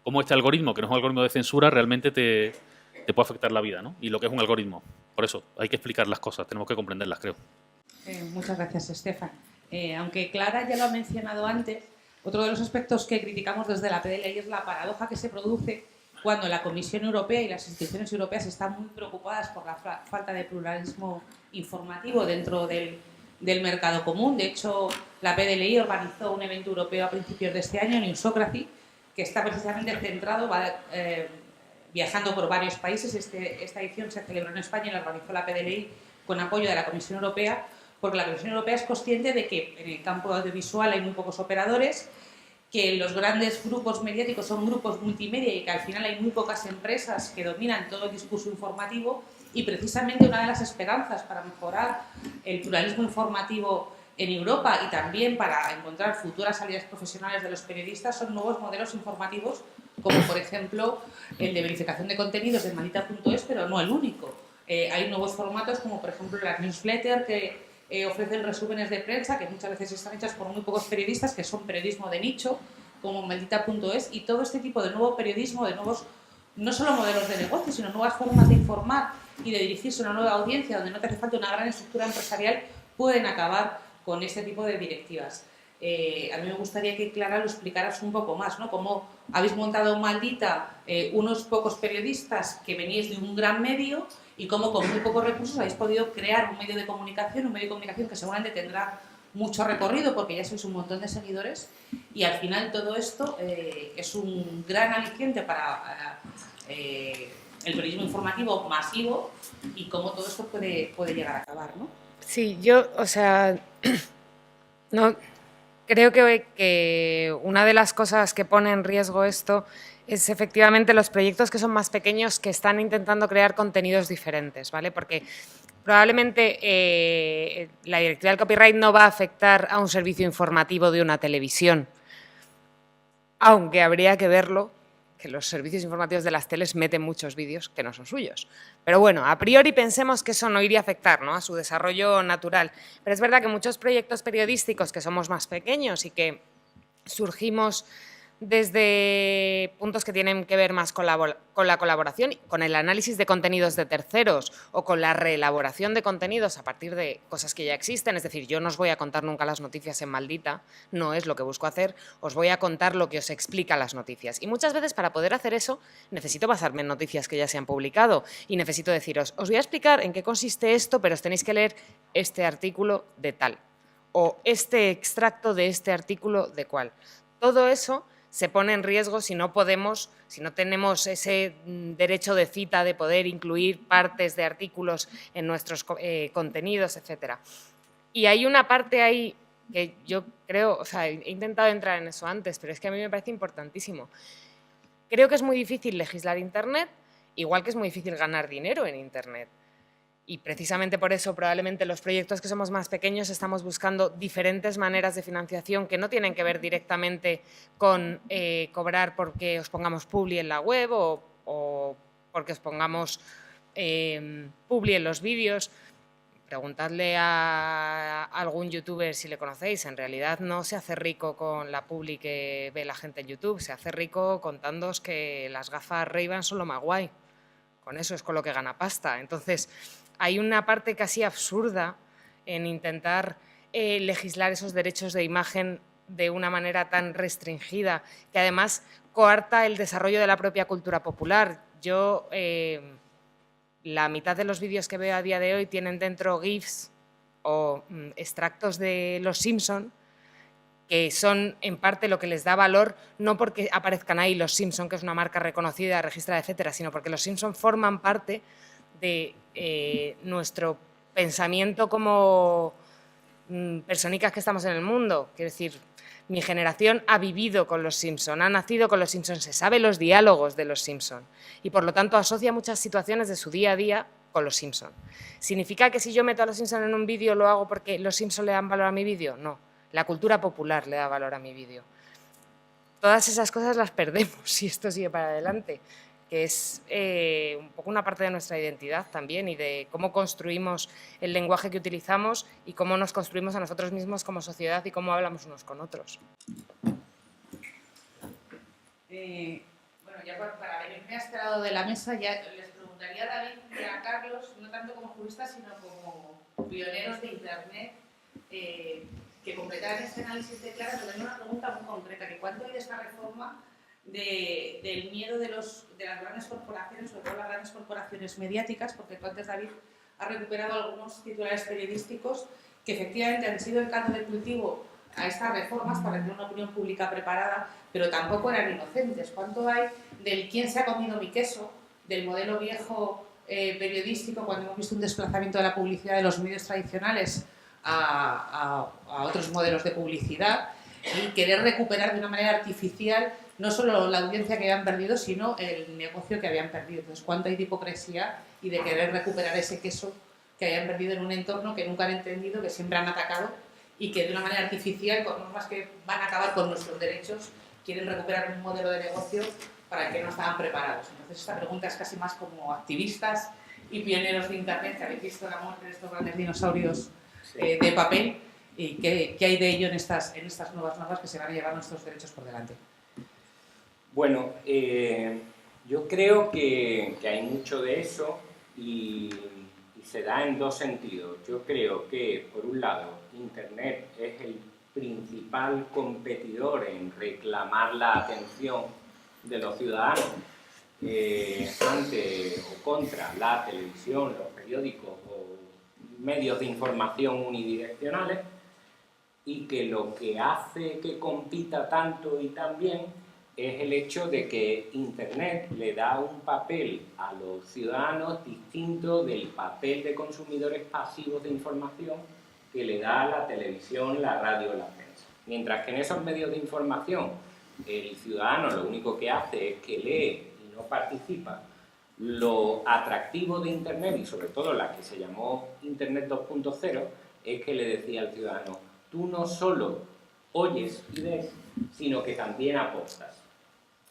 Speaker 4: cómo este algoritmo, que no es un algoritmo de censura, realmente te puede afectar la vida, ¿no? Y lo que es un algoritmo. Por eso, hay que explicar las cosas, tenemos que comprenderlas, creo.
Speaker 1: Muchas gracias, Estefan. Aunque Clara ya lo ha mencionado antes, otro de los aspectos que criticamos desde la PDLI es la paradoja que se produce cuando la Comisión Europea y las instituciones europeas están muy preocupadas por la falta de pluralismo informativo dentro del mercado común. De hecho, la PDLI organizó un evento europeo a principios de este año, Newsocracy, que está precisamente centrado, viajando por varios países. Esta edición se celebró en España y la organizó la PDLI con apoyo de la Comisión Europea, porque la Comisión Europea es consciente de que en el campo audiovisual hay muy pocos operadores, que los grandes grupos mediáticos son grupos multimedia y que al final hay muy pocas empresas que dominan todo el discurso informativo, y precisamente una de las esperanzas para mejorar el pluralismo informativo en Europa y también para encontrar futuras salidas profesionales de los periodistas son nuevos modelos informativos, como por ejemplo el de verificación de contenidos de Maldita.es, pero no el único. Hay nuevos formatos como por ejemplo las newsletters que ofrecen resúmenes de prensa que muchas veces están hechas por muy pocos periodistas, que son periodismo de nicho, como Maldita.es, y todo este tipo de nuevo periodismo, de nuevos, no solo modelos de negocio, sino nuevas formas de informar y de dirigirse a una nueva audiencia donde no te hace falta una gran estructura empresarial, pueden acabar con este tipo de directivas. A mí me gustaría que Clara lo explicaras un poco más, ¿no? Cómo habéis montado Maldita unos pocos periodistas que venís de un gran medio y cómo con muy pocos recursos habéis podido crear un medio de comunicación que seguramente tendrá mucho recorrido porque ya sois un montón de seguidores, y al final todo esto es un gran aliciente para el periodismo informativo masivo y cómo todo esto puede llegar a acabar, ¿no?
Speaker 9: Sí, yo, o sea, no creo que una de las cosas que pone en riesgo esto es efectivamente los proyectos que son más pequeños que están intentando crear contenidos diferentes, ¿vale? Porque probablemente la directiva del copyright no va a afectar a un servicio informativo de una televisión, aunque habría que verlo, que los servicios informativos de las teles meten muchos vídeos que no son suyos. Pero bueno, a priori pensemos que eso no iría a afectar, ¿no?, a su desarrollo natural. Pero es verdad que muchos proyectos periodísticos que somos más pequeños y que surgimos desde puntos que tienen que ver más con la colaboración, con el análisis de contenidos de terceros o con la reelaboración de contenidos a partir de cosas que ya existen. Es decir, yo no os voy a contar nunca las noticias en Maldita, no es lo que busco hacer, os voy a contar lo que os explica las noticias. Y muchas veces para poder hacer eso necesito basarme en noticias que ya se han publicado y necesito deciros, os voy a explicar en qué consiste esto, pero os tenéis que leer este artículo de tal o este extracto de este artículo de cual. Todo eso se pone en riesgo si no podemos, si no tenemos ese derecho de cita de poder incluir partes de artículos en nuestros contenidos, etc. Y hay una parte ahí que yo creo, o sea, he intentado entrar en eso antes, pero es que a mí me parece importantísimo. Creo que es muy difícil legislar Internet, igual que es muy difícil ganar dinero en Internet. Y precisamente por eso probablemente los proyectos que somos más pequeños estamos buscando diferentes maneras de financiación que no tienen que ver directamente con cobrar porque os pongamos publi en la web o porque os pongamos publi en los vídeos. Preguntadle a algún youtuber si le conocéis, en realidad no se hace rico con la publi que ve la gente en YouTube, se hace rico contándoos que las gafas Ray-Ban son lo más guay. Con eso es con lo que gana pasta. Entonces, hay una parte casi absurda en intentar legislar esos derechos de imagen de una manera tan restringida, que además coarta el desarrollo de la propia cultura popular. Yo... la mitad de los vídeos que veo a día de hoy tienen dentro GIFs o extractos de Los Simpson, que son en parte lo que les da valor, no porque aparezcan ahí Los Simpson, que es una marca reconocida, registrada, etcétera, sino porque Los Simpson forman parte de nuestro pensamiento como personicas que estamos en el mundo. Quiero decir, mi generación ha vivido con Los Simpson, ha nacido con Los Simpson, se sabe los diálogos de Los Simpson y por lo tanto asocia muchas situaciones de su día a día con Los Simpson. ¿Significa que si yo meto a Los Simpson en un vídeo lo hago porque Los Simpson le dan valor a mi vídeo? No, la cultura popular le da valor a mi vídeo. Todas esas cosas las perdemos si esto sigue para adelante, que es un poco una parte de nuestra identidad también y de cómo construimos el lenguaje que utilizamos y cómo nos construimos a nosotros mismos como sociedad y cómo hablamos unos con otros.
Speaker 1: Bueno, ya para venirme a este lado de la mesa, ya les preguntaría a David y a Carlos, no tanto como juristas, sino como pioneros de Internet, que completaran este análisis de Clara, pero tengo una pregunta muy concreta, que ¿cuánto hay de esta reforma del miedo de las grandes corporaciones, sobre todo las grandes corporaciones mediáticas, porque tú antes, David, has recuperado algunos titulares periodísticos que efectivamente han sido el caldo de cultivo a estas reformas para tener una opinión pública preparada, pero tampoco eran inocentes. ¿Cuánto hay del quién se ha comido mi queso, del modelo viejo periodístico, cuando hemos visto un desplazamiento de la publicidad de los medios tradicionales a otros modelos de publicidad, y querer recuperar de una manera artificial no solo la audiencia que habían perdido, sino el negocio que habían perdido? Entonces, ¿cuánto hay de hipocresía y de querer recuperar ese queso que habían perdido en un entorno que nunca han entendido, que siempre han atacado y que de una manera artificial, con normas que van a acabar con nuestros derechos, quieren recuperar un modelo de negocio para el que no estaban preparados? Entonces, esta pregunta es casi más como activistas y pioneros de Internet, que habéis visto la muerte de estos grandes dinosaurios de papel, y qué hay de ello en estas nuevas normas que se van a llevar nuestros derechos por delante.
Speaker 2: Bueno, yo creo que hay mucho de eso y se da en dos sentidos. Yo creo que, por un lado, Internet es el principal competidor en reclamar la atención de los ciudadanos ante o contra la televisión, los periódicos o medios de información unidireccionales, y que lo que hace que compita tanto y tan bien es el hecho de que Internet le da un papel a los ciudadanos distinto del papel de consumidores pasivos de información que le da la televisión, la radio, la prensa. Mientras que en esos medios de información el ciudadano lo único que hace es que lee y no participa, lo atractivo de Internet, y sobre todo la que se llamó Internet 2.0, es que le decía al ciudadano: tú no solo oyes y ves, sino que también aportas.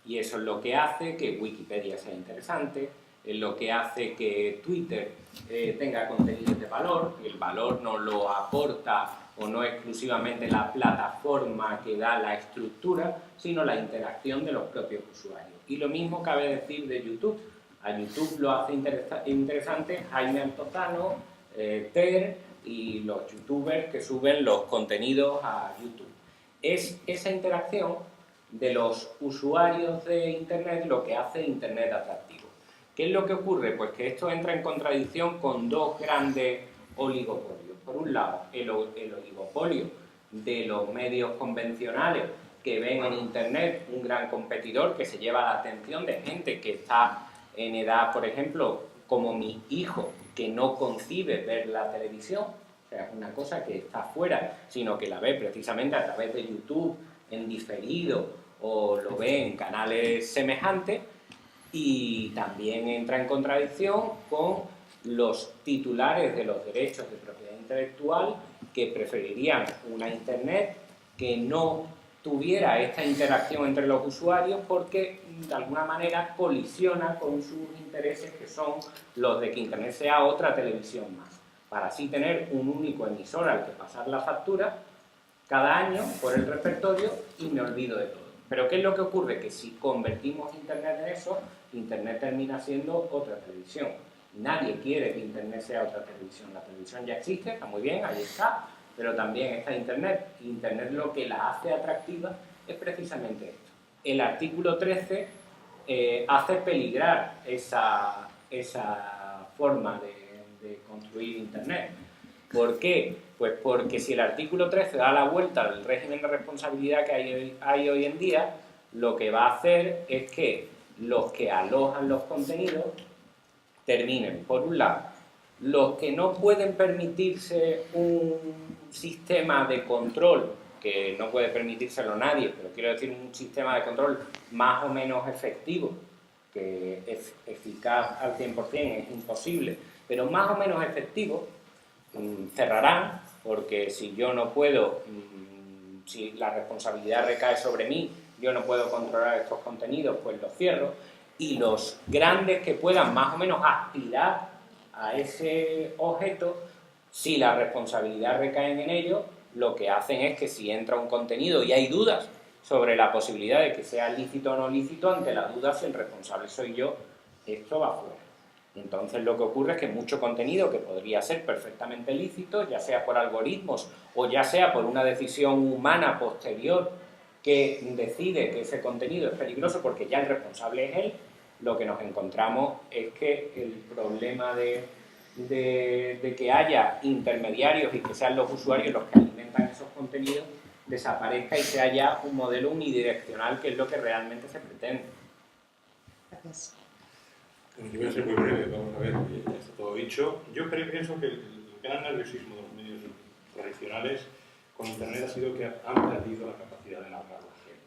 Speaker 2: Y eso es lo que hace que Wikipedia sea interesante, es lo que hace que Twitter tenga contenidos de valor, que el valor no lo aporta o no exclusivamente la plataforma que da la estructura, sino la interacción de los propios usuarios. Y lo mismo cabe decir de YouTube. A YouTube lo hace interesante Jaime Altozano, Ter y los youtubers que suben los contenidos a YouTube. Es esa interacción de los usuarios de Internet lo que hace Internet atractivo. ¿Qué es lo que ocurre? Pues que esto entra en contradicción con dos grandes oligopolios. Por un lado, el oligopolio de los medios convencionales que ven en Internet un gran competidor que se lleva la atención de gente que está en edad, por ejemplo, como mi hijo, que no concibe ver la televisión, o sea, es una cosa que está fuera, sino que la ve precisamente a través de YouTube, en diferido, o lo ve en canales semejantes, y también entra en contradicción con los titulares de los derechos de propiedad intelectual que preferirían una Internet que no tuviera esta interacción entre los usuarios porque de alguna manera colisiona con sus intereses, que son los de que Internet sea otra televisión más, para así tener un único emisor al que pasar la factura cada año por el repertorio y me olvido de todo. Pero ¿qué es lo que ocurre? Que si convertimos Internet en eso, Internet termina siendo otra televisión. Nadie quiere que Internet sea otra televisión. La televisión ya existe, está muy bien, ahí está, pero también está Internet. Internet lo que la hace atractiva es precisamente esto. El artículo 13 hace peligrar esa forma de construir Internet. ¿Por qué? Pues porque si el artículo 13 da la vuelta al régimen de responsabilidad que hay hoy en día, lo que va a hacer es que los que alojan los contenidos terminen, por un lado, los que no pueden permitirse un sistema de control, que no puede permitírselo nadie, pero quiero decir un sistema de control más o menos efectivo, que es eficaz al 100% es imposible, pero más o menos efectivo, cerrarán, porque si yo no puedo, si la responsabilidad recae sobre mí, yo no puedo controlar estos contenidos, pues los cierro, y los grandes que puedan más o menos aspirar a ese objeto, si la responsabilidad recae en ellos, lo que hacen es que si entra un contenido y hay dudas sobre la posibilidad de que sea lícito o no lícito, ante la duda si el responsable soy yo, esto va fuera. Entonces lo que ocurre es que mucho contenido que podría ser perfectamente lícito, ya sea por algoritmos o ya sea por una decisión humana posterior que decide que ese contenido es peligroso porque ya el responsable es él, lo que nos encontramos es que el problema de que haya intermediarios y que sean los usuarios los que alimentan esos contenidos desaparezca y sea ya un modelo unidireccional, que es lo que realmente se pretende.
Speaker 1: Gracias.
Speaker 14: Yo voy a ser muy breve, vamos a ver, ya está todo dicho. Yo pienso que el gran nerviosismo de los medios tradicionales con Internet ha sido que han perdido la capacidad de narrar la agenda.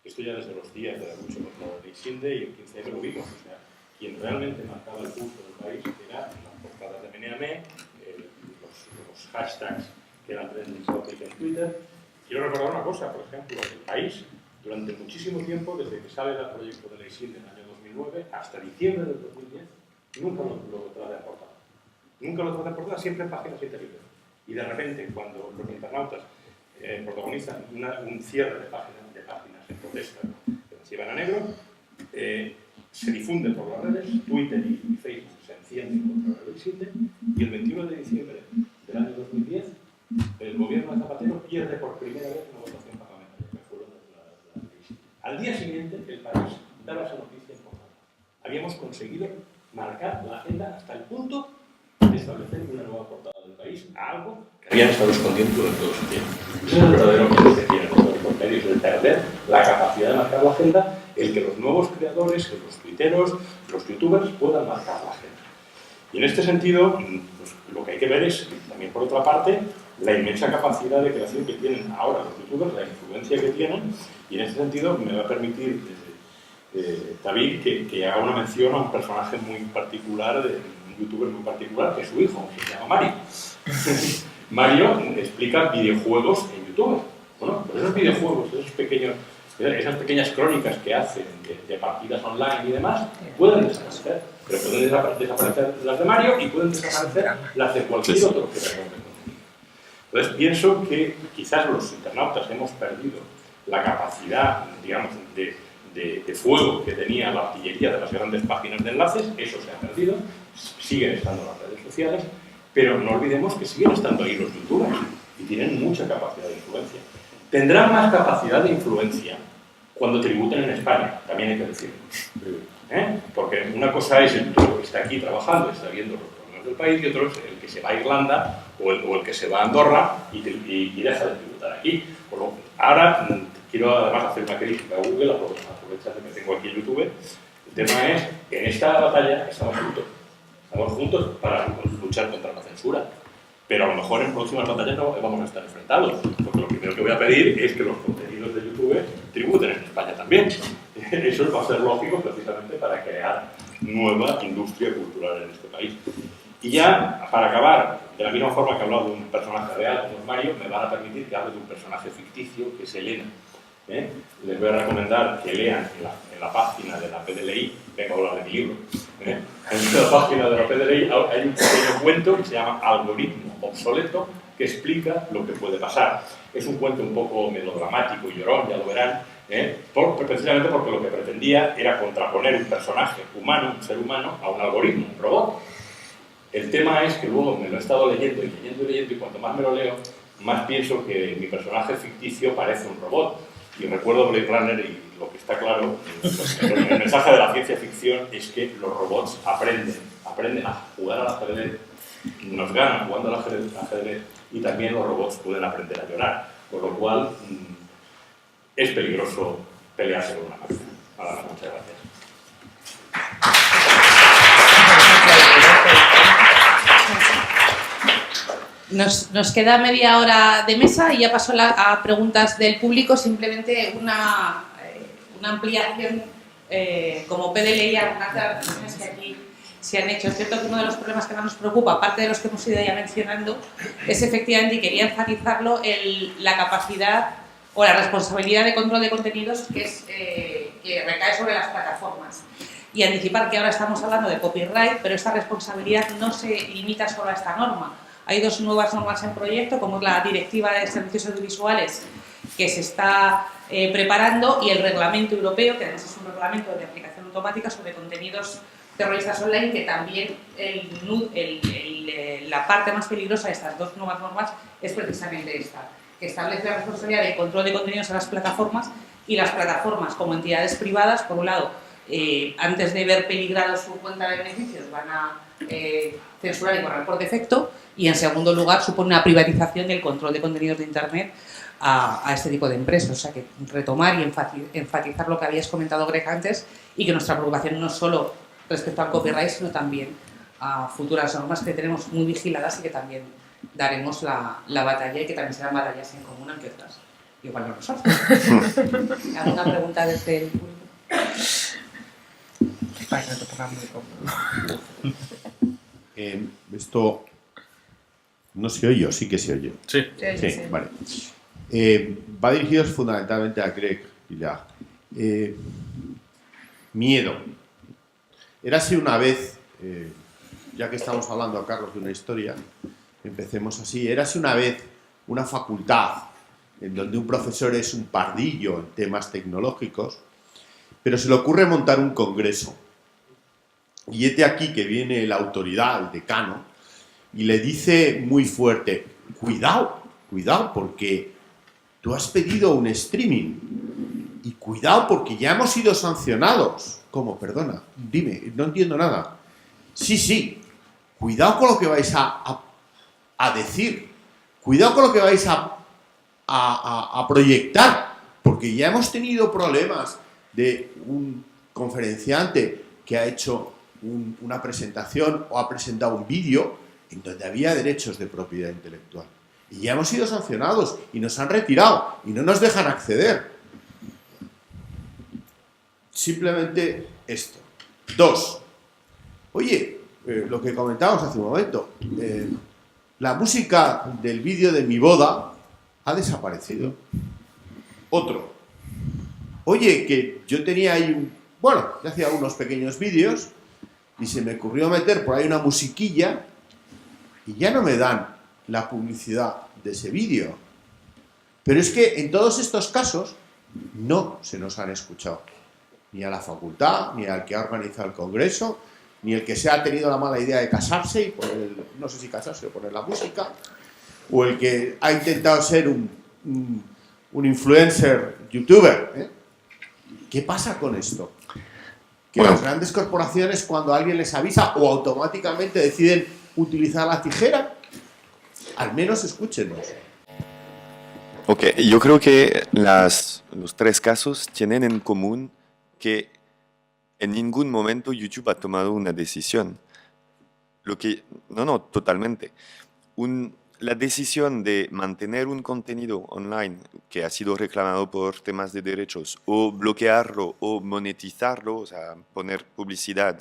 Speaker 14: Esto ya desde los días de la lucha contra la ley Sinde y el 15M lo vimos. O sea, quien realmente marcaba el curso del país eran las portadas de Meneame, los hashtags que eran trending topic en Twitter. Quiero recordar una cosa, por ejemplo, el país durante muchísimo tiempo, desde que sale el proyecto de ley Sinde en el año 2009 hasta diciembre del 2010, nunca lo trae de portada. Nunca lo trae de portada, siempre en páginas interiores. Y de repente, cuando los internautas protagonizan un cierre de páginas en protesta que nos llevan a negro, se difunde por las redes, Twitter y Facebook se encienden contra la ley Sinde, y el 21 de diciembre del año 2010, el gobierno de Zapatero pierde por primera vez una votación parlamentaria, que fue la ley Sinde. Al día siguiente, el país daba esa noticia importante. Habíamos conseguido marcar la agenda hasta el punto de establecer una nueva portada del país a algo que habían estado escondiendo durante todo ese tiempo. Ese es el verdadero miedo que tienen los medios, el perder la capacidad de marcar la agenda, el que los nuevos creadores, que los tuiteros, los youtubers puedan marcar la agenda. Y en este sentido, pues, lo que hay que ver es, también por otra parte, la inmensa capacidad de creación que tienen ahora los youtubers, la influencia que tienen, y en este sentido me va a permitir David que haga una mención a un personaje muy particular, un youtuber muy particular, que es su hijo, que se llama Mario. Mario explica videojuegos en YouTube. Bueno, pues esos videojuegos, esas pequeñas crónicas que hacen de partidas online y demás, pueden desaparecer. Pero pueden desaparecer las de Mario y pueden desaparecer las de cualquier otro creador de contenido. Entonces pienso que quizás los internautas hemos perdido la capacidad, digamos, de fuego que tenía la artillería de las grandes páginas de enlaces. Eso se ha perdido, siguen estando las redes sociales, pero no olvidemos que siguen estando ahí los youtubers y tienen mucha capacidad de influencia. Tendrán más capacidad de influencia cuando tributen en España, también hay que decirlo. Porque una cosa es el youtuber que está aquí trabajando, está viendo los problemas del país, y otro es el que se va a Irlanda o el que se va a Andorra y deja de tributar aquí. Ahora quiero además hacer una crítica a Google, aprovechar que me tengo aquí en YouTube. El tema es que en esta batalla estamos juntos para luchar contra la censura. Pero a lo mejor en próximas batallas no vamos a estar enfrentados, porque lo primero que voy a pedir es que los contenidos de YouTube tributen en España también. Eso va a ser lógico precisamente para crear nueva industria cultural en este país. Y ya, para acabar, de la misma forma que he hablado de un personaje real como es Mario, me van a permitir que hable de un personaje ficticio que es Elena. Les voy a recomendar que lean en la página de la PDLI, vengo a hablar de mi libro, en la página de la PDLI hay un pequeño cuento que se llama Algoritmo Obsoleto, que explica lo que puede pasar. Es un cuento un poco melodramático y llorón, ya lo verán, precisamente porque lo que pretendía era contraponer un personaje humano, un ser humano, a un algoritmo, un robot. El tema es que luego me lo he estado leyendo y cuanto más me lo leo, más pienso que mi personaje ficticio parece un robot. Y recuerdo Blade Runner y lo que está claro, el mensaje de la ciencia ficción es que los robots aprenden a jugar al ajedrez, nos ganan jugando al ajedrez y también los robots pueden aprender a llorar, con lo cual es peligroso pelearse con una máquina. Nada más, muchas gracias.
Speaker 1: Nos queda media hora de mesa y ya paso a preguntas del público. Simplemente una ampliación como PDLI, algunas de las reflexiones que aquí se han hecho. Es cierto que uno de los problemas que más nos preocupa, aparte de los que hemos ido ya mencionando, es efectivamente, y quería enfatizarlo, la capacidad o la responsabilidad de control de contenidos que recae sobre las plataformas. Y anticipar que ahora estamos hablando de copyright, pero esta responsabilidad no se limita solo a esta norma. Hay dos nuevas normas en proyecto, como es la Directiva de Servicios Audiovisuales, que se está preparando, y el Reglamento Europeo, que además es un reglamento de aplicación automática sobre contenidos terroristas online, que también la parte más peligrosa de estas dos nuevas normas es precisamente esta, que establece la responsabilidad de control de contenidos a las plataformas, y las plataformas como entidades privadas, por un lado, antes de ver peligrado su cuenta de beneficios, van a censurar y borrar por defecto, y en segundo lugar supone una privatización del control de contenidos de Internet a este tipo de empresas. O sea que retomar y enfatizar lo que habías comentado, Greg, antes, y que nuestra preocupación no es solo respecto al copyright, sino también a futuras normas que tenemos muy vigiladas y que también daremos la batalla, y que también serán batallas en común, aunque otras igual no lo son. ¿Alguna pregunta desde el público?
Speaker 15: Esto no se oye, ¿o sí que se oye?
Speaker 4: Sí.
Speaker 15: Sí. Vale. Va dirigido fundamentalmente a Greg Villar. Miedo. Érase una vez, ya que estamos hablando, Carlos, de una historia, empecemos así. Érase una vez una facultad en donde un profesor es un pardillo en temas tecnológicos, pero se le ocurre montar un congreso. Y este aquí que viene la autoridad, el decano, y le dice muy fuerte: cuidado, porque tú has pedido un streaming, y cuidado porque ya hemos sido sancionados. ¿Cómo? Perdona, dime, no entiendo nada. Sí, cuidado con lo que vais a decir, cuidado con lo que vais a proyectar, porque ya hemos tenido problemas de un conferenciante que ha hecho una presentación o ha presentado un vídeo en donde había derechos de propiedad intelectual. Y ya hemos sido sancionados y nos han retirado y no nos dejan acceder. Simplemente esto. 2. Oye, lo que comentábamos hace un momento, la música del vídeo de mi boda ha desaparecido. Otro. Oye, que yo tenía ahí yo hacía unos pequeños vídeos y se me ocurrió meter por ahí una musiquilla y ya no me dan la publicidad de ese vídeo. Pero es que en todos estos casos no se nos han escuchado. Ni a la facultad, ni al que ha organizado el congreso, ni el que se ha tenido la mala idea de casarse y poner, no sé si casarse o poner la música, o el que ha intentado ser un influencer youtuber. ¿Qué pasa con esto? Que las grandes corporaciones, cuando alguien les avisa o automáticamente deciden utilizar la tijera, al menos escúchenos.
Speaker 13: Ok, yo creo que los tres casos tienen en común que en ningún momento YouTube ha tomado una decisión. No, totalmente. La decisión de mantener un contenido online que ha sido reclamado por temas de derechos, o bloquearlo, o monetizarlo, o sea, poner publicidad.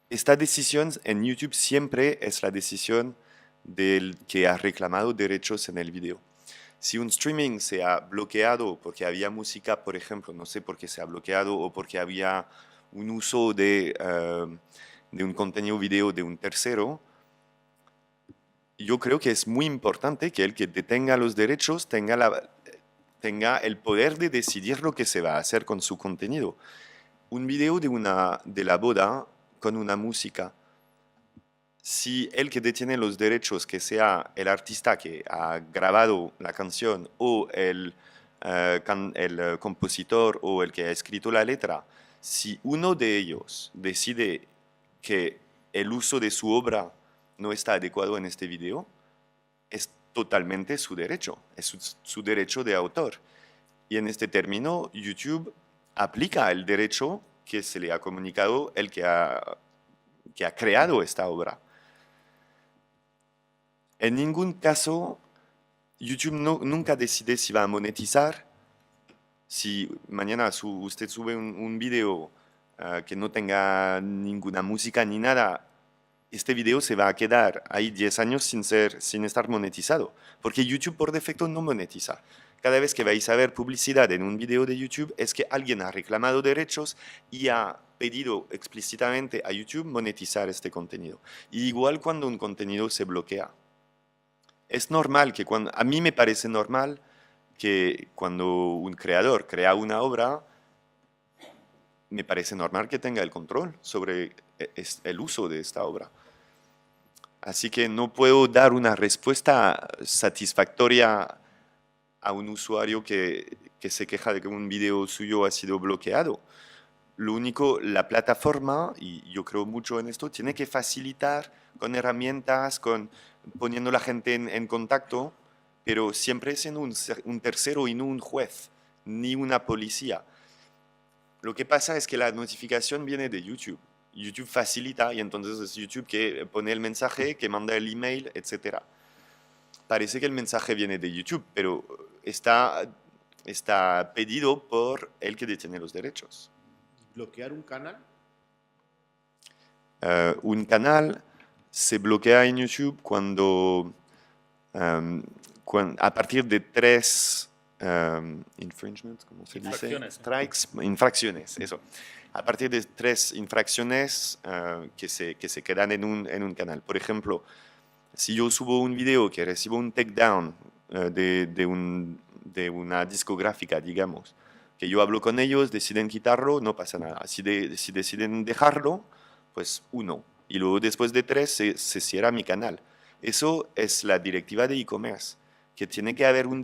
Speaker 13: Esta decisión en YouTube siempre es la decisión del que ha reclamado derechos en el video. Si un streaming se ha bloqueado porque había música, por ejemplo, no sé por qué se ha bloqueado, o porque había un uso de un contenido video de un tercero, yo creo que es muy importante que el que detenga los derechos tenga el poder de decidir lo que se va a hacer con su contenido. Un video de la boda con una música, si el que detiene los derechos, que sea el artista que ha grabado la canción o el compositor o el que ha escrito la letra, si uno de ellos decide que el uso de su obra no está adecuado en este video, es totalmente su derecho, es su derecho de autor. Y en este término, YouTube aplica el derecho que se le ha comunicado el que ha creado esta obra. En ningún caso, YouTube nunca decide si va a monetizar. Si mañana usted sube un video que no tenga ninguna música ni nada, este video se va a quedar ahí 10 años sin estar monetizado, porque YouTube por defecto no monetiza. Cada vez que vais a ver publicidad en un video de YouTube es que alguien ha reclamado derechos y ha pedido explícitamente a YouTube monetizar este contenido. Y igual cuando un contenido se bloquea. Es normal que a mí me parece normal que cuando un creador crea una obra, me parece normal que tenga el control sobre el uso de esta obra. Así que no puedo dar una respuesta satisfactoria a un usuario que se queja de que un video suyo ha sido bloqueado. Lo único, la plataforma, y yo creo mucho en esto, tiene que facilitar con herramientas, poniendo a la gente en contacto, pero siempre siendo un tercero y no un juez, ni una policía. Lo que pasa es que la notificación viene de YouTube. YouTube facilita y entonces es YouTube que pone el mensaje, que manda el email, etc. Parece que el mensaje viene de YouTube, pero está pedido por el que detiene los derechos.
Speaker 15: ¿Bloquear un canal?
Speaker 13: Un canal se bloquea en YouTube cuando a partir de 3 infringements, ¿cómo se dice? Infracciones, eso. A partir de 3 infracciones que se quedan en un canal. Por ejemplo, si yo subo un video que recibo un takedown de una discográfica, digamos, que yo hablo con ellos, deciden quitarlo, no pasa nada. Si deciden dejarlo, pues 1. Y luego después de 3 se cierra mi canal. Eso es la directiva de e-commerce, que tiene que haber un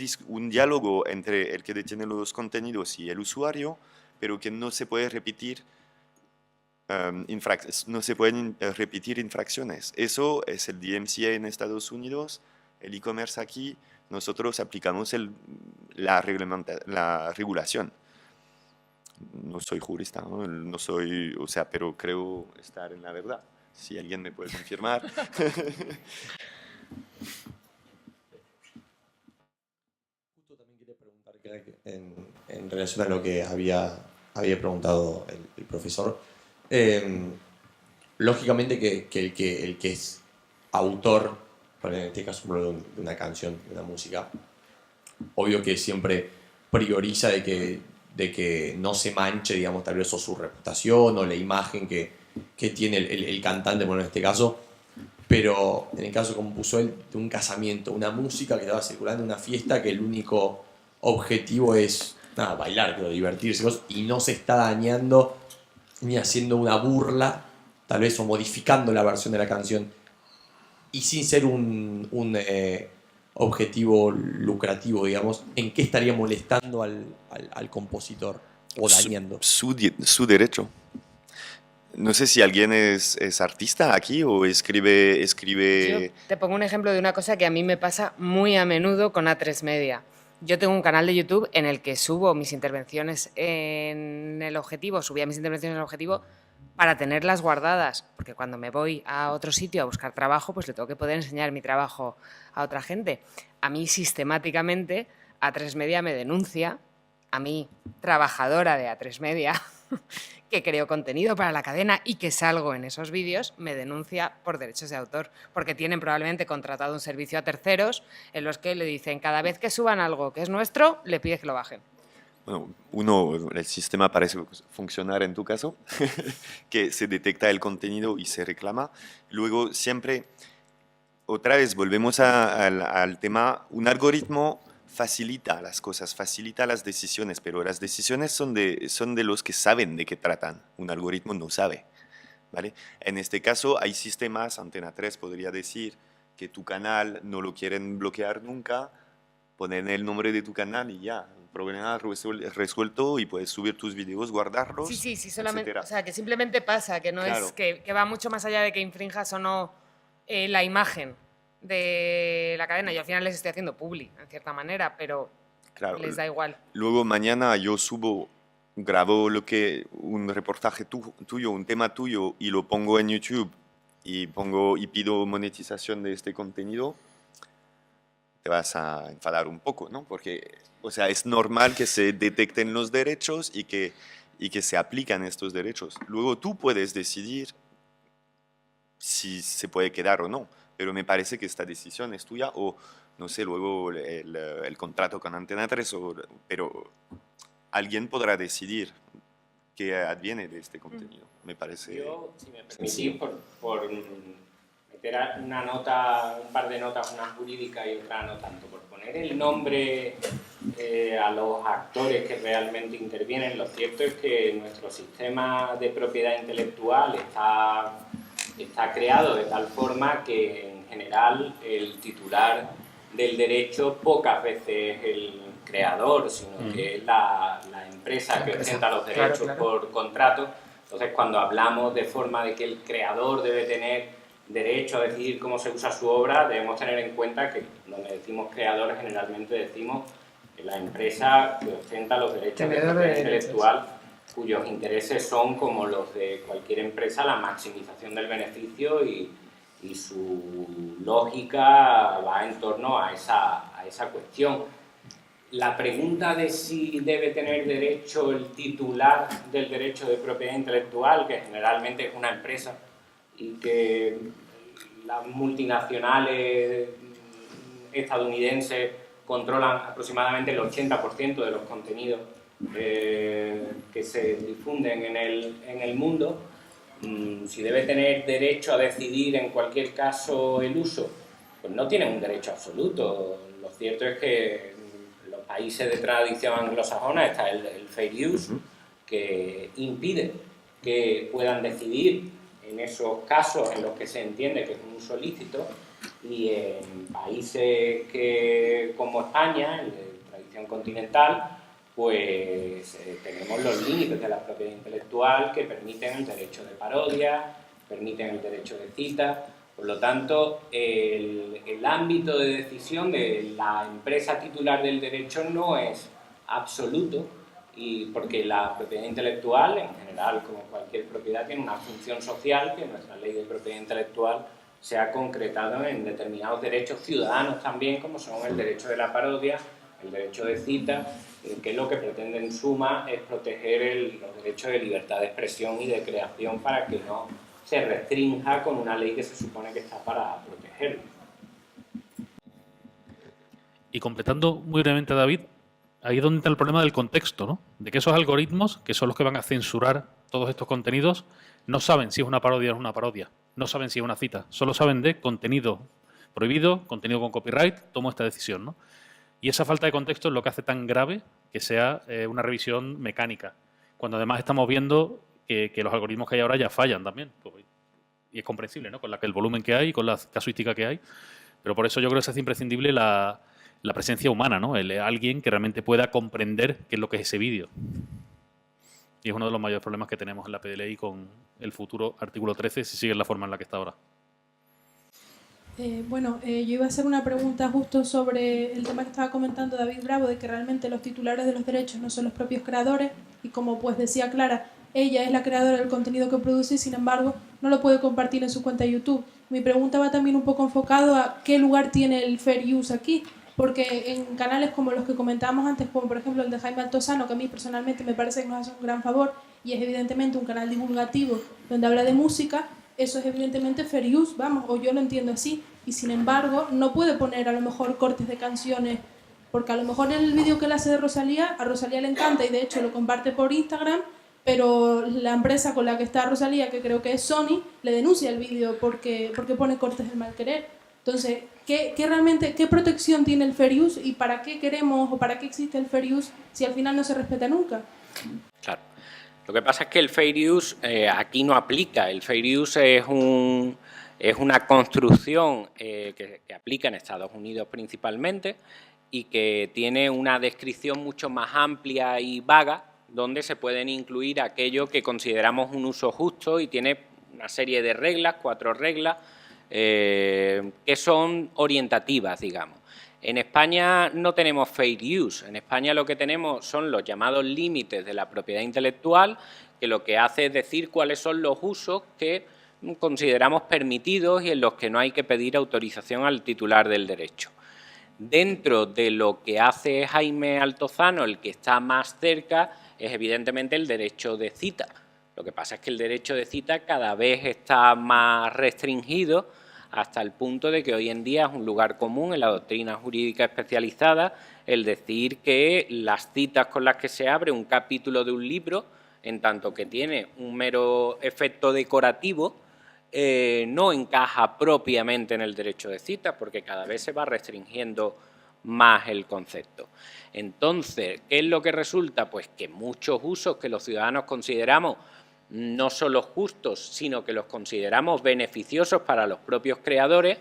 Speaker 13: diálogo entre el que detiene los contenidos y el usuario, pero que no se puede repetir infracciones. Eso es el DMCA en Estados Unidos, el e-commerce aquí. Nosotros aplicamos la regulación. No soy jurista, no soy, pero creo estar en la verdad. Si alguien me puede confirmar.
Speaker 16: Justo también quería preguntar en relación a lo que había preguntado el profesor. Lógicamente que el que es autor, en este caso de una canción, de una música, obvio que siempre prioriza de que no se manche, digamos, tal vez o su reputación o la imagen que tiene el cantante, bueno, en este caso. Pero en el caso, como puso él, de un casamiento, una música que estaba circulando en una fiesta que el único objetivo es bailar, divertirse, y no se está dañando ni haciendo una burla, tal vez, o modificando la versión de la canción, y sin ser un objetivo lucrativo, digamos, ¿en qué estaría molestando al compositor o dañando?
Speaker 13: Su derecho. No sé si alguien es artista aquí o escribe...
Speaker 9: Yo te pongo un ejemplo de una cosa que a mí me pasa muy a menudo con A3 Media. Yo tengo un canal de YouTube en el que subo mis intervenciones en el Objetivo, subía mis intervenciones en el Objetivo para tenerlas guardadas, porque cuando me voy a otro sitio a buscar trabajo, pues le tengo que poder enseñar mi trabajo a otra gente. A mí sistemáticamente A3 Media me denuncia, a mí, trabajadora de A3 Media, que creo contenido para la cadena y que salgo en esos vídeos, me denuncia por derechos de autor, porque tienen probablemente contratado un servicio a terceros en los que le dicen cada vez que suban algo que es nuestro, le pides que lo bajen.
Speaker 13: Bueno, el sistema parece funcionar en tu caso, que se detecta el contenido y se reclama. Luego siempre, otra vez, volvemos al tema, un algoritmo facilita las cosas, facilita las decisiones, pero las decisiones son de los que saben de qué tratan. Un algoritmo no sabe, ¿vale? En este caso hay sistemas, Antena 3 podría decir que tu canal no lo quieren bloquear nunca, ponen el nombre de tu canal y ya, el problema resuelto y puedes subir tus videos, guardarlos,
Speaker 9: Sí, solamente,
Speaker 13: etcétera.
Speaker 9: o sea, que simplemente pasa, que no
Speaker 13: Claro.
Speaker 9: es que va mucho más allá de que infrinjas o no la imagen de la cadena. Yo al final les estoy haciendo publi, en cierta manera, pero
Speaker 13: Claro.
Speaker 9: les da igual.
Speaker 13: Luego mañana yo grabo un reportaje tuyo, un tema tuyo y lo pongo en YouTube y pido monetización de este contenido, te vas a enfadar un poco, ¿no? Porque, o sea, es normal que se detecten los derechos y que se aplican estos derechos. Luego tú puedes decidir si se puede quedar o no, pero me parece que esta decisión es tuya o, no sé, luego el contrato con Antena 3, pero alguien podrá decidir qué adviene de este contenido. Me parece...
Speaker 17: Yo, si me permitís, por meter una nota, un par de notas, una jurídica y otra no tanto, por poner el nombre a los actores que realmente intervienen, lo cierto es que nuestro sistema de propiedad intelectual está creado de tal forma que en general el titular del derecho pocas veces es el creador, sino que es la empresa que ostenta los derechos por contrato. Entonces, cuando hablamos de forma de que el creador debe tener derecho a decidir cómo se usa su obra, debemos tener en cuenta que donde decimos creador generalmente decimos que la empresa que ostenta los derechos de propiedad intelectual, cuyos intereses son, como los de cualquier empresa, la maximización del beneficio y su lógica va en torno a esa cuestión. La pregunta de si debe tener derecho el titular del derecho de propiedad intelectual, que generalmente es una empresa y que las multinacionales estadounidenses controlan aproximadamente el 80% de los contenidos que se difunden en el mundo, si debe tener derecho a decidir en cualquier caso el uso, pues no tiene un derecho absoluto. Lo cierto es que en los países de tradición anglosajona está el fair use, que impide que puedan decidir en esos casos en los que se entiende que es un uso lícito, y en países como España, de tradición continental, pues tenemos los límites de la propiedad intelectual que permiten el derecho de parodia, permiten el derecho de cita. Por lo tanto, el ámbito de decisión de la empresa titular del derecho no es absoluto, y porque la propiedad intelectual, en general, como cualquier propiedad, tiene una función social que nuestra ley de propiedad intelectual se ha concretado en determinados derechos ciudadanos también, como son el derecho de la parodia, el derecho de cita, que lo que pretende en suma es proteger los derechos de libertad de expresión y de creación para que no se restrinja con una ley que se supone que está para protegerlo.
Speaker 4: Y completando muy brevemente, David, ahí es donde está el problema del contexto, ¿no? De que esos algoritmos, que son los que van a censurar todos estos contenidos, no saben si es una parodia o no es una parodia, no saben si es una cita, solo saben de contenido prohibido, contenido con copyright, tomo esta decisión, ¿no? Y esa falta de contexto es lo que hace tan grave que sea una revisión mecánica, cuando además estamos viendo que los algoritmos que hay ahora ya fallan también. Y es comprensible, ¿no? Con el volumen que hay y con la casuística que hay. Pero por eso yo creo que se hace imprescindible la presencia humana, ¿no? Alguien que realmente pueda comprender qué es lo que es ese vídeo. Y es uno de los mayores problemas que tenemos en la PDLI con el futuro artículo 13, si sigue en la forma en la que está ahora.
Speaker 18: Yo iba a hacer una pregunta justo sobre el tema que estaba comentando David Bravo, de que realmente los titulares de los derechos no son los propios creadores, y como pues decía Clara, ella es la creadora del contenido que produce y sin embargo no lo puede compartir en su cuenta de YouTube. Mi pregunta va también un poco enfocado a qué lugar tiene el fair use aquí, porque en canales como los que comentábamos antes, como por ejemplo el de Jaime Altozano, que a mí personalmente me parece que nos hace un gran favor y es evidentemente un canal divulgativo donde habla de música, eso es evidentemente fair use, vamos, o yo lo entiendo así, y sin embargo no puede poner a lo mejor cortes de canciones, porque a lo mejor en el vídeo que él hace de Rosalía, a Rosalía le encanta y de hecho lo comparte por Instagram, pero la empresa con la que está Rosalía, que creo que es Sony, le denuncia el vídeo porque pone cortes del mal querer. Entonces, ¿qué protección tiene el fair use y para qué queremos o para qué existe el fair use si al final no se respeta nunca?
Speaker 2: Claro. Lo que pasa es que el fair use aquí no aplica. El fair use es una construcción que aplica en Estados Unidos principalmente y que tiene una descripción mucho más amplia y vaga, donde se pueden incluir aquello que consideramos un uso justo y tiene una serie de reglas, 4 reglas, que son orientativas, digamos. En España no tenemos fair use, en España lo que tenemos son los llamados límites de la propiedad intelectual, que lo que hace es decir cuáles son los usos que consideramos permitidos y en los que no hay que pedir autorización al titular del derecho. Dentro de lo que hace Jaime Altozano, el que está más cerca es evidentemente el derecho de cita. Lo que pasa es que el derecho de cita cada vez está más restringido hasta el punto de que hoy en día es un lugar común en la doctrina jurídica especializada el decir que las citas con las que se abre un capítulo de un libro, en tanto que tiene un mero efecto decorativo, no encaja propiamente en el derecho de cita porque cada vez se va restringiendo más el concepto. Entonces, ¿qué es lo que resulta? Pues que muchos usos que los ciudadanos consideramos no solo justos, sino que los consideramos beneficiosos para los propios creadores,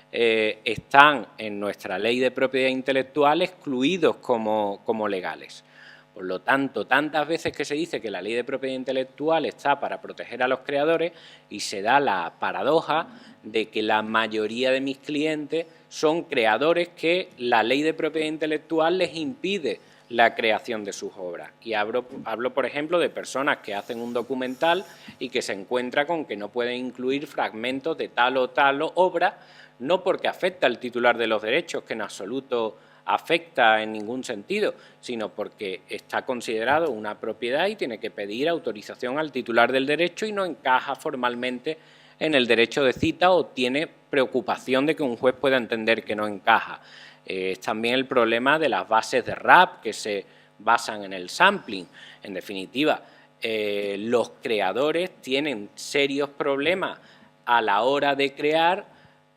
Speaker 2: están en nuestra ley de propiedad intelectual excluidos como legales. Por lo tanto, tantas veces que se dice que la ley de propiedad intelectual está para proteger a los creadores y se da la paradoja de que la mayoría de mis clientes son creadores que la ley de propiedad intelectual les impide la creación de sus obras. Y hablo, por ejemplo, de personas que hacen un documental y que se encuentran con que no pueden incluir fragmentos de tal o tal obra, no porque afecta al titular de los derechos, que en absoluto afecta en ningún sentido, sino porque está considerado una propiedad y tiene que pedir autorización al titular del derecho y no encaja formalmente en el derecho de cita o tiene preocupación de que un juez pueda entender que no encaja. Es también el problema de las bases de rap que se basan en el sampling. En definitiva, los creadores tienen serios problemas a la hora de crear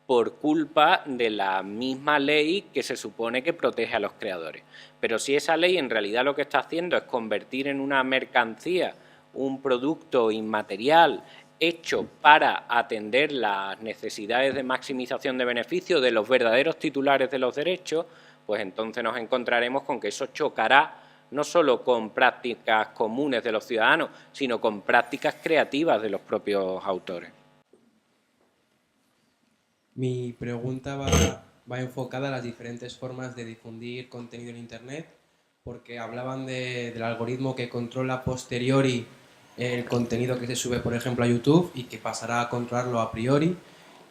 Speaker 2: por culpa de la misma ley que se supone que protege a los creadores. Pero si esa ley en realidad lo que está haciendo es convertir en una mercancía un producto inmaterial hecho para atender las necesidades de maximización de beneficio de los verdaderos titulares de los derechos, pues entonces nos encontraremos con que eso chocará no solo con prácticas comunes de los ciudadanos, sino con prácticas creativas de los propios autores.
Speaker 19: Mi pregunta va enfocada a las diferentes formas de difundir contenido en Internet, porque hablaban del algoritmo que controla a posteriori el contenido que se sube, por ejemplo, a YouTube y que pasará a controlarlo a priori.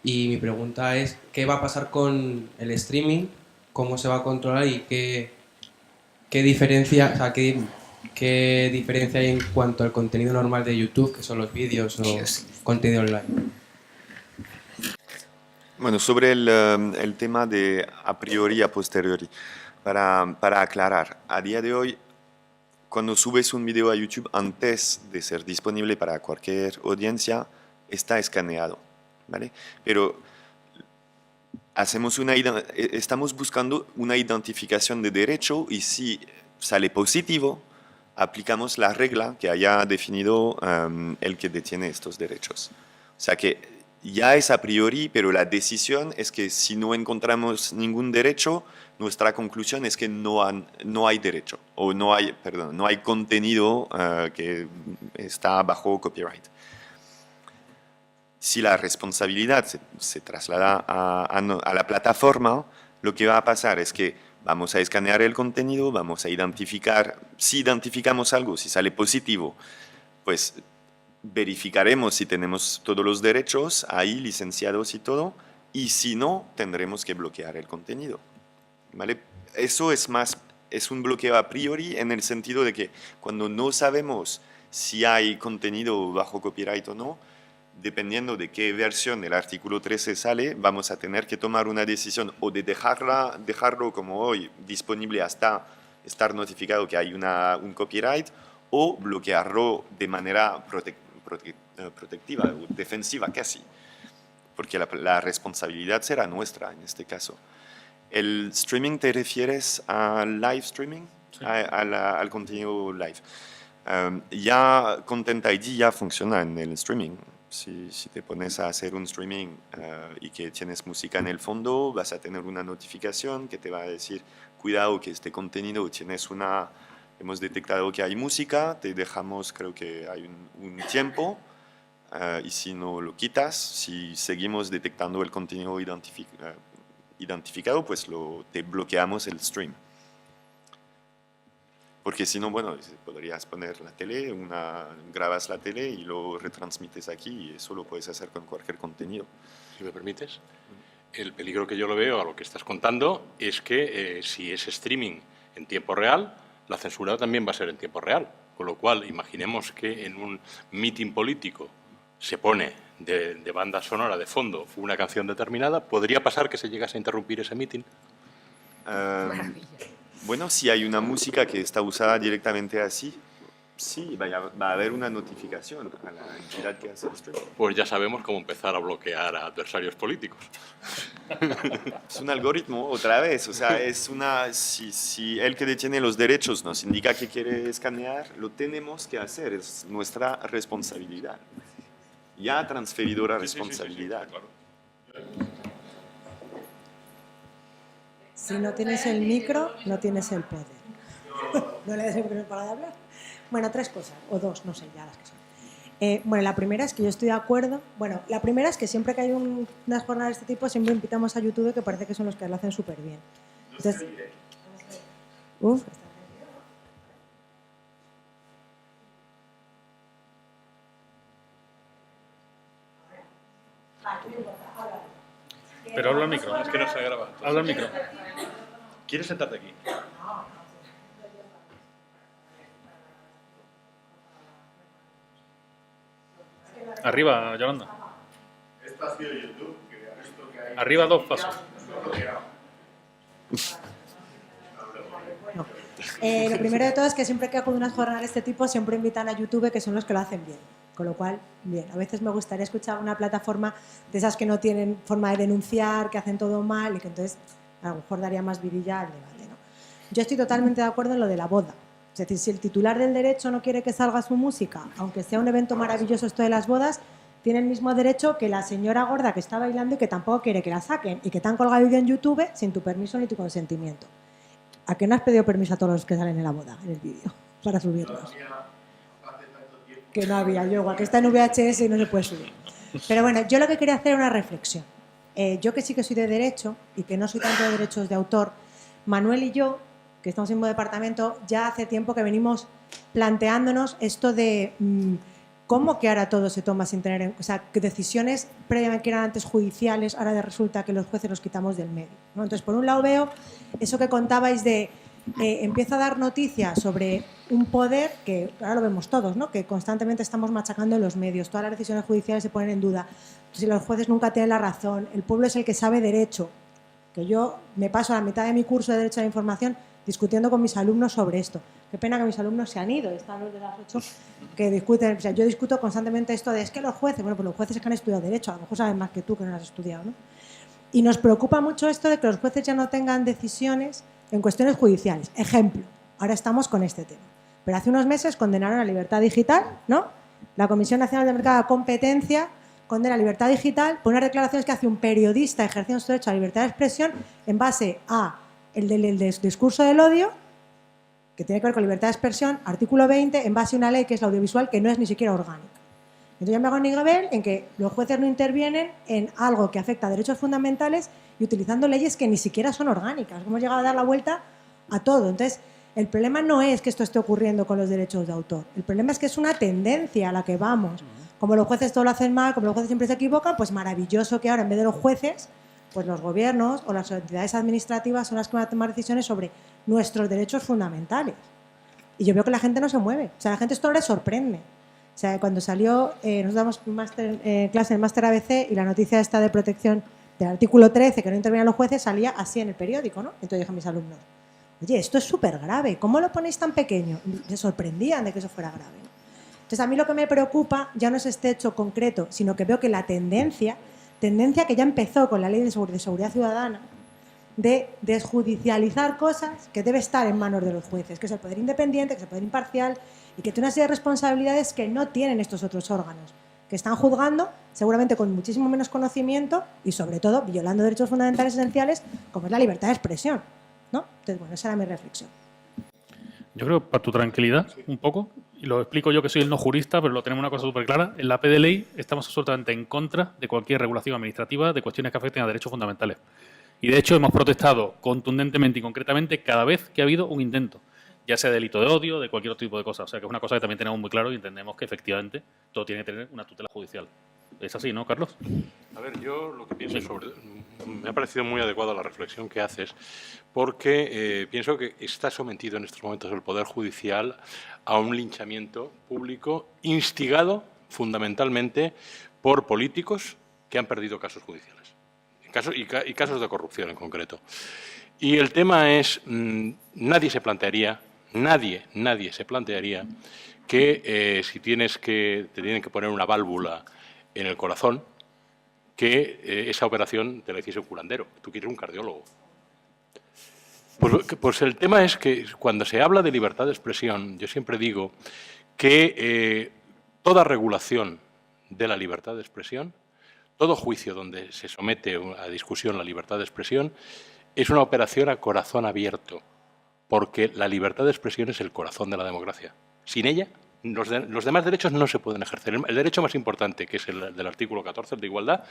Speaker 19: Y mi pregunta es, ¿qué va a pasar con el streaming? ¿Cómo se va a controlar y qué diferencia, o sea, qué diferencia hay en cuanto al contenido normal de YouTube, que son los vídeos o contenido online?
Speaker 13: Bueno, sobre el tema de a priori y a posteriori, para aclarar, a día de hoy, cuando subes un video a YouTube, antes de ser disponible para cualquier audiencia, está escaneado, ¿vale? Pero estamos buscando una identificación de derecho y si sale positivo, aplicamos la regla que haya definido el que detiene estos derechos. O sea que ya es a priori, pero la decisión es que si no encontramos ningún derecho, nuestra conclusión es que no hay derecho, o no hay contenido que está bajo copyright. Si la responsabilidad se traslada a la plataforma, lo que va a pasar es que vamos a escanear el contenido, vamos a identificar, si identificamos algo, si sale positivo, pues verificaremos si tenemos todos los derechos ahí licenciados y todo, y si no, tendremos que bloquear el contenido, ¿vale? Eso es un bloqueo a priori en el sentido de que cuando no sabemos si hay contenido bajo copyright o no, dependiendo de qué versión del artículo 13 sale, vamos a tener que tomar una decisión o de dejarlo como hoy disponible hasta estar notificado que hay un copyright, o bloquearlo de manera protectiva o defensiva casi, porque la responsabilidad será nuestra en este caso. ¿El streaming te refieres al live streaming? Sí. Al contenido live. Ya Content ID ya funciona en el streaming. Si te pones a hacer un streaming y que tienes música en el fondo, vas a tener una notificación que te va a decir, cuidado que este contenido hemos detectado que hay música, te dejamos, creo que hay un tiempo, y si no lo quitas, si seguimos detectando el contenido identificado, pues te bloqueamos el stream. Porque si no, bueno, podrías poner la tele, grabas la tele y lo retransmites aquí, y eso lo puedes hacer con cualquier contenido.
Speaker 6: Si me permites, el peligro que yo lo veo a lo que estás contando es que si es streaming en tiempo real, la censura también va a ser en tiempo real. Con lo cual, imaginemos que en un meeting político se pone de banda sonora de fondo una canción determinada, ¿podría pasar que se llegase a interrumpir ese meeting?
Speaker 13: Bueno, si hay una música que está usada directamente así, sí, va a haber una notificación a la entidad que hace el streaming.
Speaker 6: Pues ya sabemos cómo empezar a bloquear a adversarios políticos.
Speaker 13: Es un algoritmo, otra vez, o sea, si el que detiene los derechos nos indica que quiere escanear, lo tenemos que hacer, es nuestra responsabilidad. Ya ha transferido la responsabilidad.
Speaker 6: Sí, claro.
Speaker 20: Si no tienes el micro, no tienes el poder. ¿No le des el micro para hablar? Bueno, 3 cosas, o 2, no sé ya las que son. Bueno, la primera es que yo estoy de acuerdo. Bueno, la primera es que siempre que hay unas jornadas de este tipo, siempre invitamos a YouTube, que parece que son los que lo hacen súper bien. Entonces,
Speaker 4: Pero habla al micro, es que no se graba. Habla al micro.
Speaker 6: ¿Quieres sentarte aquí?
Speaker 4: Arriba, Yolanda.
Speaker 15: Esto ha sido YouTube, que ha visto que hay...
Speaker 4: Arriba 2 pasos.
Speaker 20: Lo primero de todo es que siempre que hago unas jornadas de este tipo, siempre invitan a YouTube, que son los que lo hacen bien. Con lo cual, bien, a veces me gustaría escuchar una plataforma de esas que no tienen forma de denunciar, que hacen todo mal y que entonces a lo mejor daría más vidilla al debate, ¿no? Yo estoy totalmente de acuerdo en lo de la boda. Es decir, si el titular del derecho no quiere que salga su música, aunque sea un evento maravilloso esto de las bodas, tiene el mismo derecho que la señora gorda que está bailando y que tampoco quiere que la saquen y que te han colgado el vídeo en YouTube sin tu permiso ni tu consentimiento. ¿A qué no has pedido permiso a todos los que salen en la boda, en el vídeo, para subirlos? Que no había, yo igual que está en VHS y no se puede subir. Pero bueno, yo lo que quería hacer era una reflexión. Yo que sí que soy de derecho y que no soy tanto de derechos de autor, Manuel y yo, que estamos en el mismo departamento, ya hace tiempo que venimos planteándonos esto de cómo que ahora todo se toma sin tener, o sea, que decisiones previamente que eran antes judiciales, ahora resulta que los jueces los quitamos del medio, ¿no? Entonces, por un lado veo eso que contabais de empieza a dar noticias sobre un poder que ahora lo vemos todos, ¿no? Que constantemente estamos machacando en los medios, todas las decisiones judiciales se ponen en duda, si los jueces nunca tienen la razón, el pueblo es el que sabe derecho, que yo me paso a la mitad de mi curso de Derecho a la Información discutiendo con mis alumnos sobre esto. Qué pena que mis alumnos se han ido, están los de las 8 que discuten, o sea, yo discuto constantemente esto de es que los jueces, bueno, pues los jueces es que han estudiado Derecho, a lo mejor saben más que tú que no lo has estudiado, ¿no? Y nos preocupa mucho esto de que los jueces ya no tengan decisiones en cuestiones judiciales. Ejemplo, ahora estamos con este tema. Pero hace unos meses condenaron a Libertad Digital, ¿no? La Comisión Nacional de Mercado de Competencia condena libertad digital por unas declaraciones que hace un periodista ejerciendo su derecho a la libertad de expresión en base a el del discurso del odio, que tiene que ver con libertad de expresión, artículo 20, en base a una ley que es la audiovisual, que no es ni siquiera orgánica. Entonces yo me hago en nivel en que los jueces no intervienen en algo que afecta a derechos fundamentales y utilizando leyes que ni siquiera son orgánicas. Hemos llegado a dar la vuelta a todo. Entonces, el problema no es que esto esté ocurriendo con los derechos de autor. El problema es que es una tendencia a la que vamos. Como los jueces todo lo hacen mal, como los jueces siempre se equivocan, pues maravilloso que ahora en vez de los jueces, pues los gobiernos o las entidades administrativas son las que van a tomar decisiones sobre nuestros derechos fundamentales. Y yo veo que la gente no se mueve. O sea, a la gente esto no le sorprende. O sea, cuando salió, nos damos clase en el máster ABC y la noticia esta de protección del artículo 13, que no intervenían los jueces, salía así en el periódico, ¿no? Entonces dije a mis alumnos, oye, esto es súper grave, ¿cómo lo ponéis tan pequeño? Se sorprendían de que eso fuera grave, ¿no? Entonces a mí lo que me preocupa ya no es este hecho concreto, sino que veo que la tendencia que ya empezó con la Ley de Seguridad Ciudadana, de desjudicializar cosas que debe estar en manos de los jueces, que es el poder independiente, que es el poder imparcial y que tiene una serie de responsabilidades que no tienen estos otros órganos, que están juzgando seguramente con muchísimo menos conocimiento y sobre todo violando derechos fundamentales esenciales como es la libertad de expresión, ¿no? Entonces, bueno, esa era mi reflexión.
Speaker 4: Yo creo, para tu tranquilidad, un poco, y lo explico yo que soy el no jurista, pero lo tenemos una cosa súper clara, en la PDLey estamos absolutamente en contra de cualquier regulación administrativa de cuestiones que afecten a derechos fundamentales. Y de hecho hemos protestado contundentemente y concretamente cada vez que ha habido un intento, ya sea de delito de odio, de cualquier otro tipo de cosa. O sea, que es una cosa que también tenemos muy claro y entendemos que efectivamente todo tiene que tener una tutela judicial. Es así, ¿no, Carlos?
Speaker 6: A ver, yo lo que pienso sobre... Me ha parecido muy adecuada la reflexión que haces, porque pienso que está sometido en estos momentos el Poder Judicial a un linchamiento público instigado fundamentalmente por políticos que han perdido casos judiciales. Y casos de corrupción en concreto. Y el tema es, nadie se plantearía que si te tienen que poner una válvula en el corazón, que esa operación te la hiciese un curandero. Tú quieres un cardiólogo. Pues el tema es que cuando se habla de libertad de expresión, yo siempre digo que toda regulación de la libertad de expresión, todo juicio donde se somete a discusión la libertad de expresión, es una operación a corazón abierto, porque la libertad de expresión es el corazón de la democracia. Sin ella, los demás derechos no se pueden ejercer. El derecho más importante, que es el del artículo 14, el de igualdad,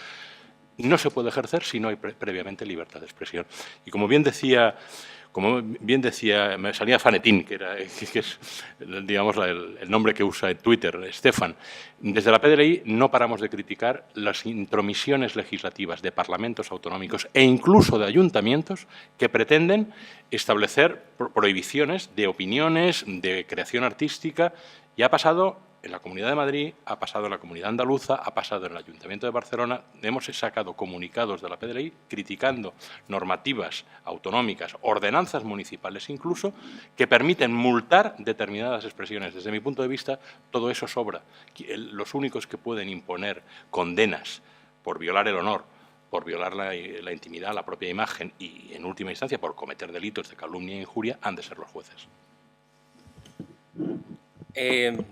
Speaker 6: no se puede ejercer si no hay previamente libertad de expresión. Y como bien decía, me salía Fanetín, que es digamos, el nombre que usa en Twitter, Stefan. Desde la PDLI no paramos de criticar las intromisiones legislativas de parlamentos autonómicos e incluso de ayuntamientos que pretenden establecer prohibiciones de opiniones, de creación artística, y ha pasado en la Comunidad de Madrid, ha pasado en la Comunidad Andaluza, ha pasado en el Ayuntamiento de Barcelona. Hemos sacado comunicados de la PDLI criticando normativas autonómicas, ordenanzas municipales incluso, que permiten multar determinadas expresiones. Desde mi punto de vista, todo eso sobra. Los únicos que pueden imponer condenas por violar el honor, por violar la intimidad, la propia imagen y, en última instancia, por cometer delitos de calumnia e injuria, han de ser los jueces.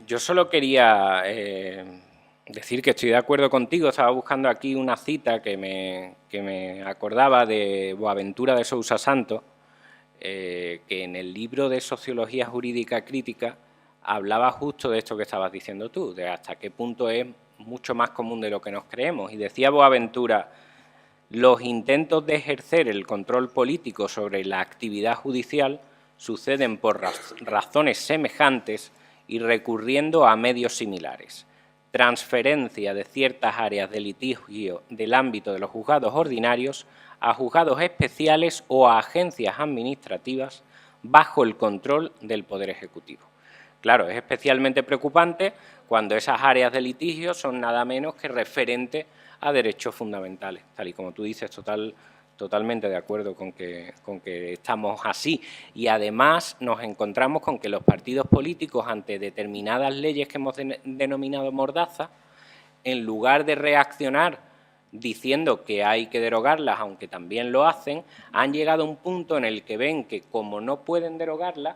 Speaker 17: Yo solo quería decir que estoy de acuerdo contigo. Estaba buscando aquí una cita que me acordaba de Boaventura de Sousa Santos, que en el libro de Sociología Jurídica Crítica hablaba justo de esto que estabas diciendo tú, de hasta qué punto es mucho más común de lo que nos creemos. Y decía Boaventura, los intentos de ejercer el control político sobre la actividad judicial suceden por razones semejantes y recurriendo a medios similares. Transferencia de ciertas áreas de litigio del ámbito de los juzgados ordinarios a juzgados especiales o a agencias administrativas bajo el control del Poder Ejecutivo. Claro, es especialmente preocupante cuando esas áreas de litigio son nada menos que referentes a derechos fundamentales, tal y como tú dices, totalmente de acuerdo con que estamos así. Y además nos encontramos con que los partidos políticos, ante determinadas leyes que hemos denominado mordaza, en lugar de reaccionar diciendo que hay que derogarlas, aunque también lo hacen, han llegado a un punto en el que ven que, como no pueden derogarlas,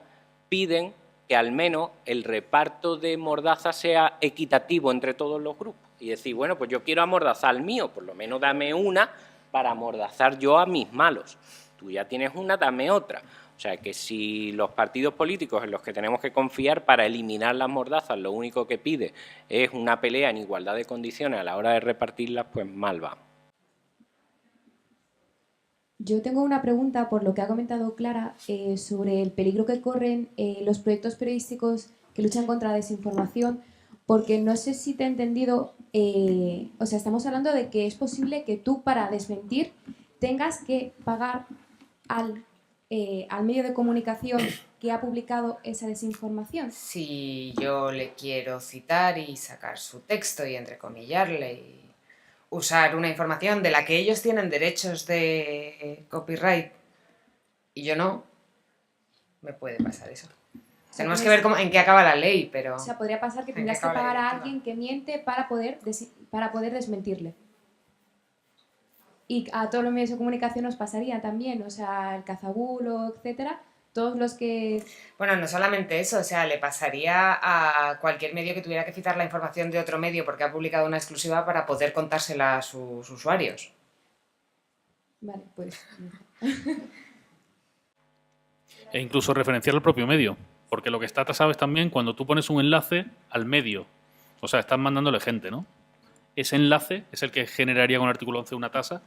Speaker 17: piden que al menos el reparto de mordaza sea equitativo entre todos los grupos.
Speaker 21: y decir, bueno, pues yo quiero amordazar al mío, por lo menos dame una para amordazar yo a mis malos. Tú ya tienes una, dame otra. O sea, que si los partidos políticos en los que tenemos que confiar para eliminar las mordazas, lo único que pide es una pelea en igualdad de condiciones a la hora de repartirlas, pues mal va.
Speaker 22: Yo tengo una pregunta por lo que ha comentado Clara sobre el peligro que corren los proyectos periodísticos que luchan contra la desinformación, porque no sé si te he entendido, o sea, estamos hablando de que es posible que tú para desmentir tengas que pagar al medio de comunicación que ha publicado esa desinformación.
Speaker 9: Si yo le quiero citar y sacar su texto y entrecomillarle y usar una información de la que ellos tienen derechos de copyright y yo no, me puede pasar eso. Tenemos que ver en qué acaba la ley, pero...
Speaker 22: O sea, podría pasar que tendrás que pagar a alguien que miente para poder desmentirle. Y a todos los medios de comunicación nos pasaría también, o sea, el cazabulo, etcétera, todos los que...
Speaker 9: Bueno, no solamente eso, o sea, le pasaría a cualquier medio que tuviera que citar la información de otro medio porque ha publicado una exclusiva para poder contársela a sus usuarios.
Speaker 22: Vale, pues...
Speaker 4: E incluso referenciar al propio medio, porque lo que está atrasado es también cuando tú pones un enlace al medio, o sea, estás mandándole gente, ¿no? Ese enlace es el que generaría con el artículo 11 una tasa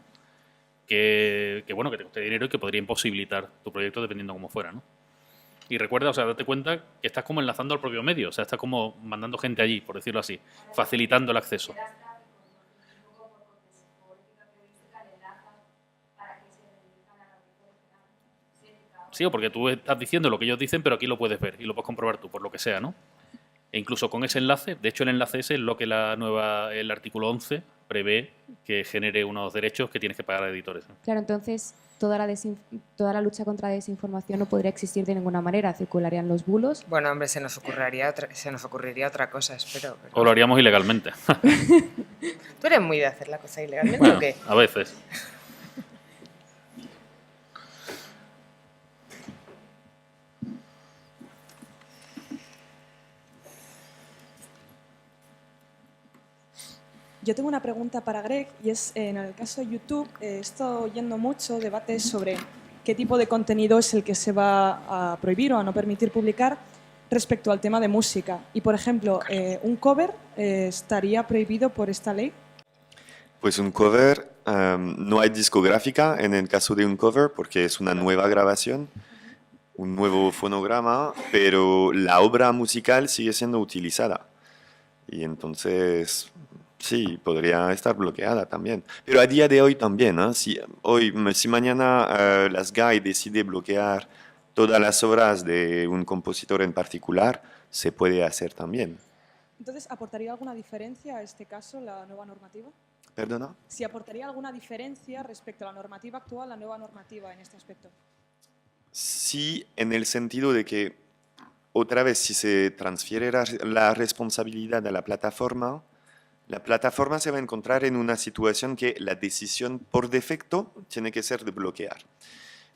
Speaker 4: que bueno, que te coste dinero y que podría imposibilitar tu proyecto dependiendo cómo fuera, ¿no? Y recuerda, o sea, date cuenta que estás como enlazando al propio medio, o sea, estás como mandando gente allí, por decirlo así, facilitando el acceso. Sí, o porque tú estás diciendo lo que ellos dicen, pero aquí lo puedes ver y lo puedes comprobar tú, por lo que sea, ¿no? E incluso con ese enlace, de hecho el enlace ese es lo que el artículo 11 prevé que genere unos derechos que tienes que pagar a editores, ¿no?
Speaker 22: Claro, entonces toda la lucha contra la desinformación no podría existir de ninguna manera, circularían los bulos.
Speaker 9: Bueno, hombre, se nos ocurriría otra cosa, espero. Pero...
Speaker 4: O lo haríamos ilegalmente.
Speaker 9: ¿Tú eres muy de hacer la cosa ilegalmente
Speaker 4: Bueno,
Speaker 9: o qué?
Speaker 4: a veces.
Speaker 23: Yo tengo una pregunta para Greg y es, en el caso de YouTube, he estado oyendo mucho debates sobre qué tipo de contenido es el que se va a prohibir o a no permitir publicar respecto al tema de música. Y, por ejemplo, ¿un cover estaría prohibido por esta ley?
Speaker 13: Pues un cover, no hay discográfica en el caso de un cover porque es una nueva grabación, un nuevo fonograma, pero la obra musical sigue siendo utilizada. Y entonces... sí, podría estar bloqueada también. Pero a día de hoy también, ¿eh? Si mañana las GAI decide bloquear todas las obras de un compositor en particular, se puede hacer también.
Speaker 23: Entonces, ¿aportaría alguna diferencia a este caso la nueva normativa?
Speaker 13: ¿Perdona?
Speaker 23: Si aportaría alguna diferencia respecto a la normativa actual, la nueva normativa en este aspecto.
Speaker 13: Sí, en el sentido de que, otra vez, si se transfiere la responsabilidad a la plataforma se va a encontrar en una situación que la decisión por defecto tiene que ser de bloquear.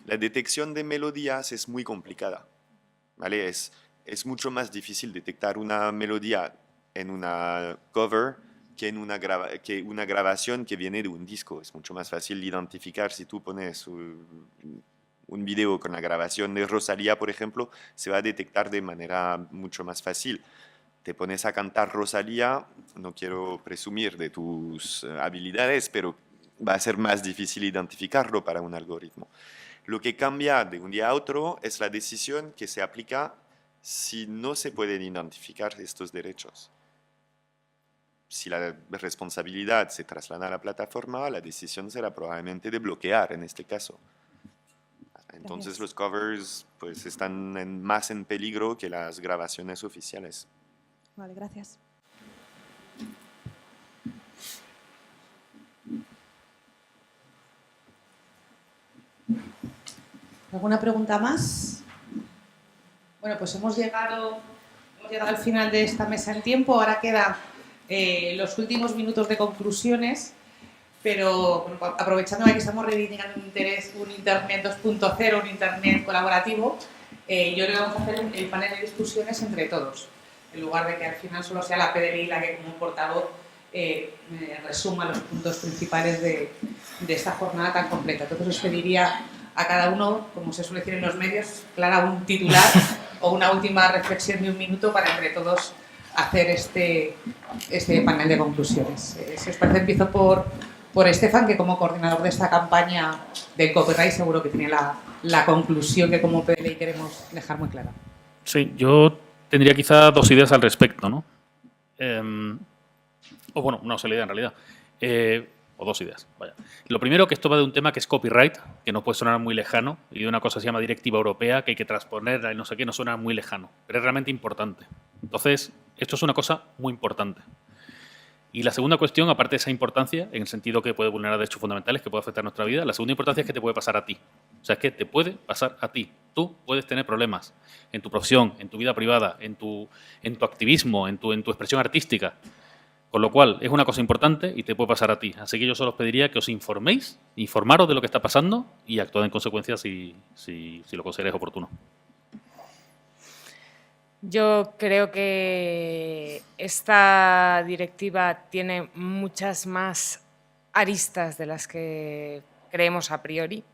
Speaker 13: La detección de melodías es muy complicada, ¿vale? Es mucho más difícil detectar una melodía en una cover que en una grabación que viene de un disco. Es mucho más fácil identificar si tú pones un video con la grabación de Rosalía, por ejemplo, se va a detectar de manera mucho más fácil. Te pones a cantar Rosalía, no quiero presumir de tus habilidades, pero va a ser más difícil identificarlo para un algoritmo. Lo que cambia de un día a otro es la decisión que se aplica si no se pueden identificar estos derechos. Si la responsabilidad se traslada a la plataforma, la decisión será probablemente de bloquear en este caso. Entonces los covers pues, están más en peligro que las grabaciones oficiales.
Speaker 23: Vale, gracias.
Speaker 1: ¿Alguna pregunta más? Bueno, pues hemos llegado al final de esta mesa en tiempo. Ahora quedan los últimos minutos de conclusiones, pero bueno, aprovechando que estamos reivindicando un Internet 2.0, un Internet colaborativo, yo creo que vamos a hacer el panel de discusiones entre todos, en lugar de que al final solo sea la PDI la que como portavoz resuma los puntos principales de esta jornada tan completa. Entonces os pediría a cada uno, como se suele decir en los medios, Clara, un titular o una última reflexión de 1 minuto para entre todos hacer este panel de conclusiones. Si os parece, empiezo por Estefan, que como coordinador de esta campaña del copyright seguro que tiene la conclusión que como PDLI queremos dejar muy clara.
Speaker 4: Sí, yo tendría quizá 2 ideas al respecto, ¿no? O bueno, una sola idea en realidad. O 2 ideas, vaya. Lo primero, que esto va de un tema que es copyright, que no puede sonar muy lejano, y de una cosa que se llama directiva europea, que hay que transponerla y no sé qué, no suena muy lejano, pero es realmente importante. Entonces, esto es una cosa muy importante. Y la segunda cuestión, aparte de esa importancia, en el sentido que puede vulnerar derechos fundamentales, que puede afectar nuestra vida, la segunda importancia es que te puede pasar a ti. O sea, es que te puede pasar a ti. Tú puedes tener problemas en tu profesión, en tu vida privada, en tu activismo, en tu expresión artística. Con lo cual, es una cosa importante y te puede pasar a ti. Así que yo solo os pediría que os informéis, informaros de lo que está pasando y actuad en consecuencia si lo consideráis oportuno.
Speaker 9: Yo creo que esta directiva tiene muchas más aristas de las que creemos a priori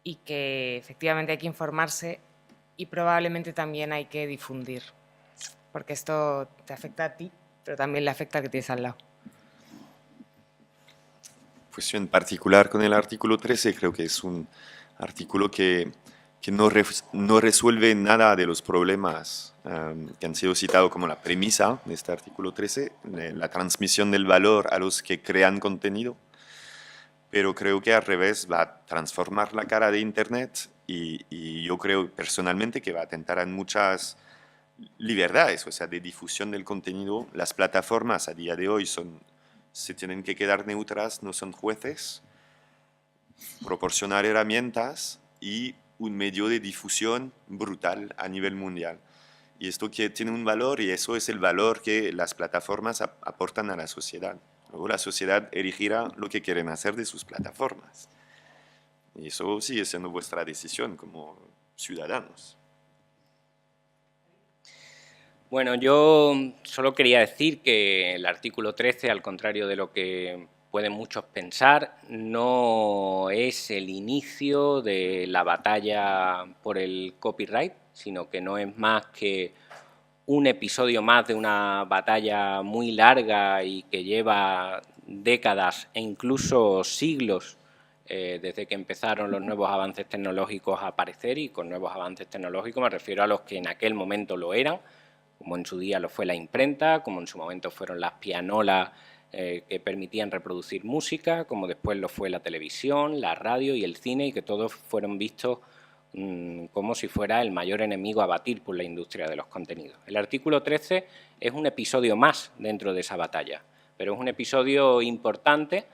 Speaker 9: y que efectivamente hay que informarse y probablemente también hay que difundir, porque esto te afecta a ti, pero también le afecta al que tienes al lado.
Speaker 13: Pues yo en particular con el artículo 13 creo que es un artículo que no resuelve nada de los problemas que han sido citados como la premisa de este artículo 13, la transmisión del valor a los que crean contenido, pero creo que al revés va a transformar la cara de Internet y yo creo personalmente que va a atentar a muchas libertades, o sea, de difusión del contenido. Las plataformas a día de hoy se tienen que quedar neutras, no son jueces, proporcionar herramientas y un medio de difusión brutal a nivel mundial. Y esto que tiene un valor, y eso es el valor que las plataformas aportan a la sociedad. Luego la sociedad elegirá lo que quieren hacer de sus plataformas. Y eso sigue siendo vuestra decisión como ciudadanos.
Speaker 21: Bueno, yo solo quería decir que el artículo 13, al contrario de lo que pueden muchos pensar, no es el inicio de la batalla por el copyright, sino que no es más que un episodio más de una batalla muy larga y que lleva décadas e incluso siglos desde que empezaron los nuevos avances tecnológicos a aparecer, y con nuevos avances tecnológicos me refiero a los que en aquel momento lo eran, como en su día lo fue la imprenta, como en su momento fueron las pianolas que permitían reproducir música, como después lo fue la televisión, la radio y el cine, y que todos fueron vistos como si fuera el mayor enemigo a batir por la industria de los contenidos. El artículo 13 es un episodio más dentro de esa batalla, pero es un episodio importante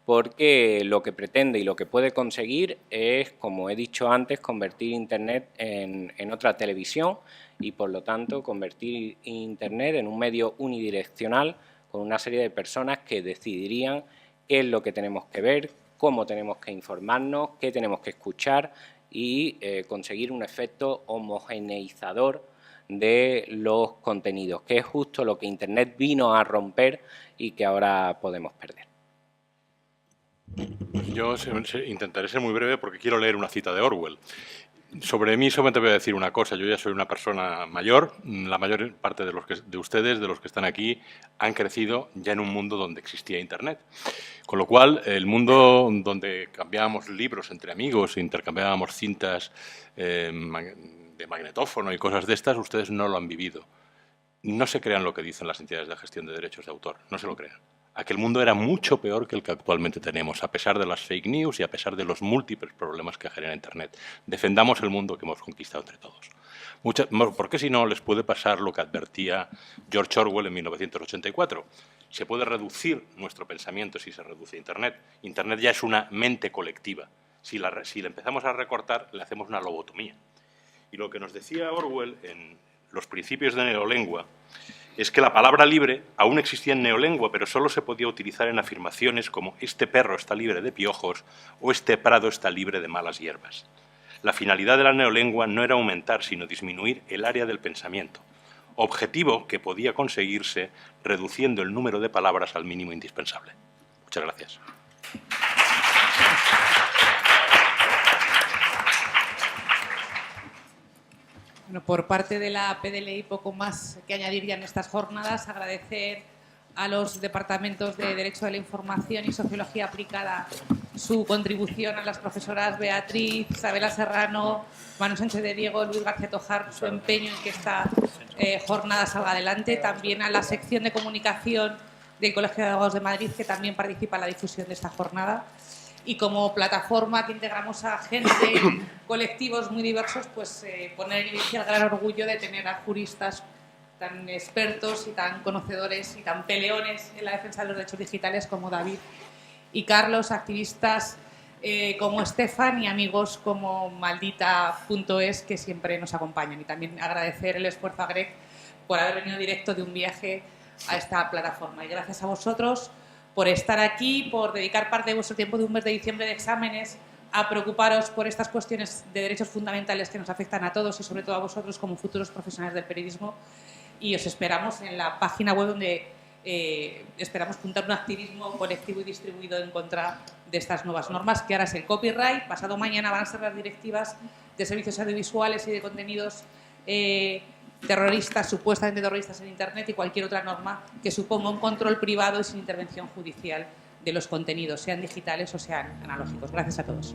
Speaker 21: porque lo que pretende y lo que puede conseguir es, como he dicho antes, convertir Internet en otra televisión y, por lo tanto, convertir Internet en un medio unidireccional con una serie de personas que decidirían qué es lo que tenemos que ver, cómo tenemos que informarnos, qué tenemos que escuchar y conseguir un efecto homogeneizador de los contenidos, que es justo lo que Internet vino a romper y que ahora podemos perder.
Speaker 6: Yo intentaré ser muy breve porque quiero leer una cita de Orwell. Sobre mí solamente voy a decir una cosa. Yo ya soy una persona mayor. La mayor parte de ustedes, de los que están aquí, han crecido ya en un mundo donde existía Internet. Con lo cual, el mundo donde cambiábamos libros entre amigos, intercambiábamos cintas de magnetófono y cosas de estas, ustedes no lo han vivido. No se crean lo que dicen las entidades de gestión de derechos de autor. No se lo crean. Aquel mundo era mucho peor que el que actualmente tenemos, a pesar de las fake news y a pesar de los múltiples problemas que genera Internet. Defendamos el mundo que hemos conquistado entre todos. ¿Por qué si no les puede pasar lo que advertía George Orwell en 1984? Se puede reducir nuestro pensamiento si se reduce Internet. Internet ya es una mente colectiva. Si la empezamos a recortar, le hacemos una lobotomía. Y lo que nos decía Orwell en los principios de neolengua es que la palabra libre aún existía en neolengua, pero solo se podía utilizar en afirmaciones como este perro está libre de piojos o este prado está libre de malas hierbas. La finalidad de la neolengua no era aumentar, sino disminuir el área del pensamiento.
Speaker 14: objetivo que podía conseguirse reduciendo el número de palabras al mínimo indispensable. Muchas gracias.
Speaker 1: Bueno, por parte de la PDLI, poco más que añadir ya en estas jornadas. Agradecer a los departamentos de Derecho de la Información y Sociología Aplicada su contribución, a las profesoras Beatriz, Isabela Serrano, Manu Sánchez de Diego, Luis García Tojar, su empeño en que esta jornada salga adelante. También a la sección de comunicación del Colegio de Abogados de Madrid, que también participa en la difusión de esta jornada. Y como plataforma que integramos a gente, colectivos muy diversos, pues poner en evidencia el gran orgullo de tener a juristas tan expertos y tan conocedores y tan peleones en la defensa de los derechos digitales como David y Carlos, activistas como Estefan y amigos como Maldita.es, que siempre nos acompañan. Y también agradecer el esfuerzo a Greg por haber venido directo de un viaje a esta plataforma. Y gracias a vosotros por estar aquí, por dedicar parte de vuestro tiempo de un mes de diciembre de exámenes a preocuparos por estas cuestiones de derechos fundamentales que nos afectan a todos y sobre todo a vosotros como futuros profesionales del periodismo. Y os esperamos en la página web donde esperamos juntar un activismo colectivo y distribuido en contra de estas nuevas normas, que ahora es el copyright. Pasado mañana van a ser las directivas de servicios audiovisuales y de contenidos terroristas, supuestamente terroristas en Internet, y cualquier otra norma que suponga un control privado y sin intervención judicial de los contenidos, sean digitales o sean analógicos. Gracias a todos.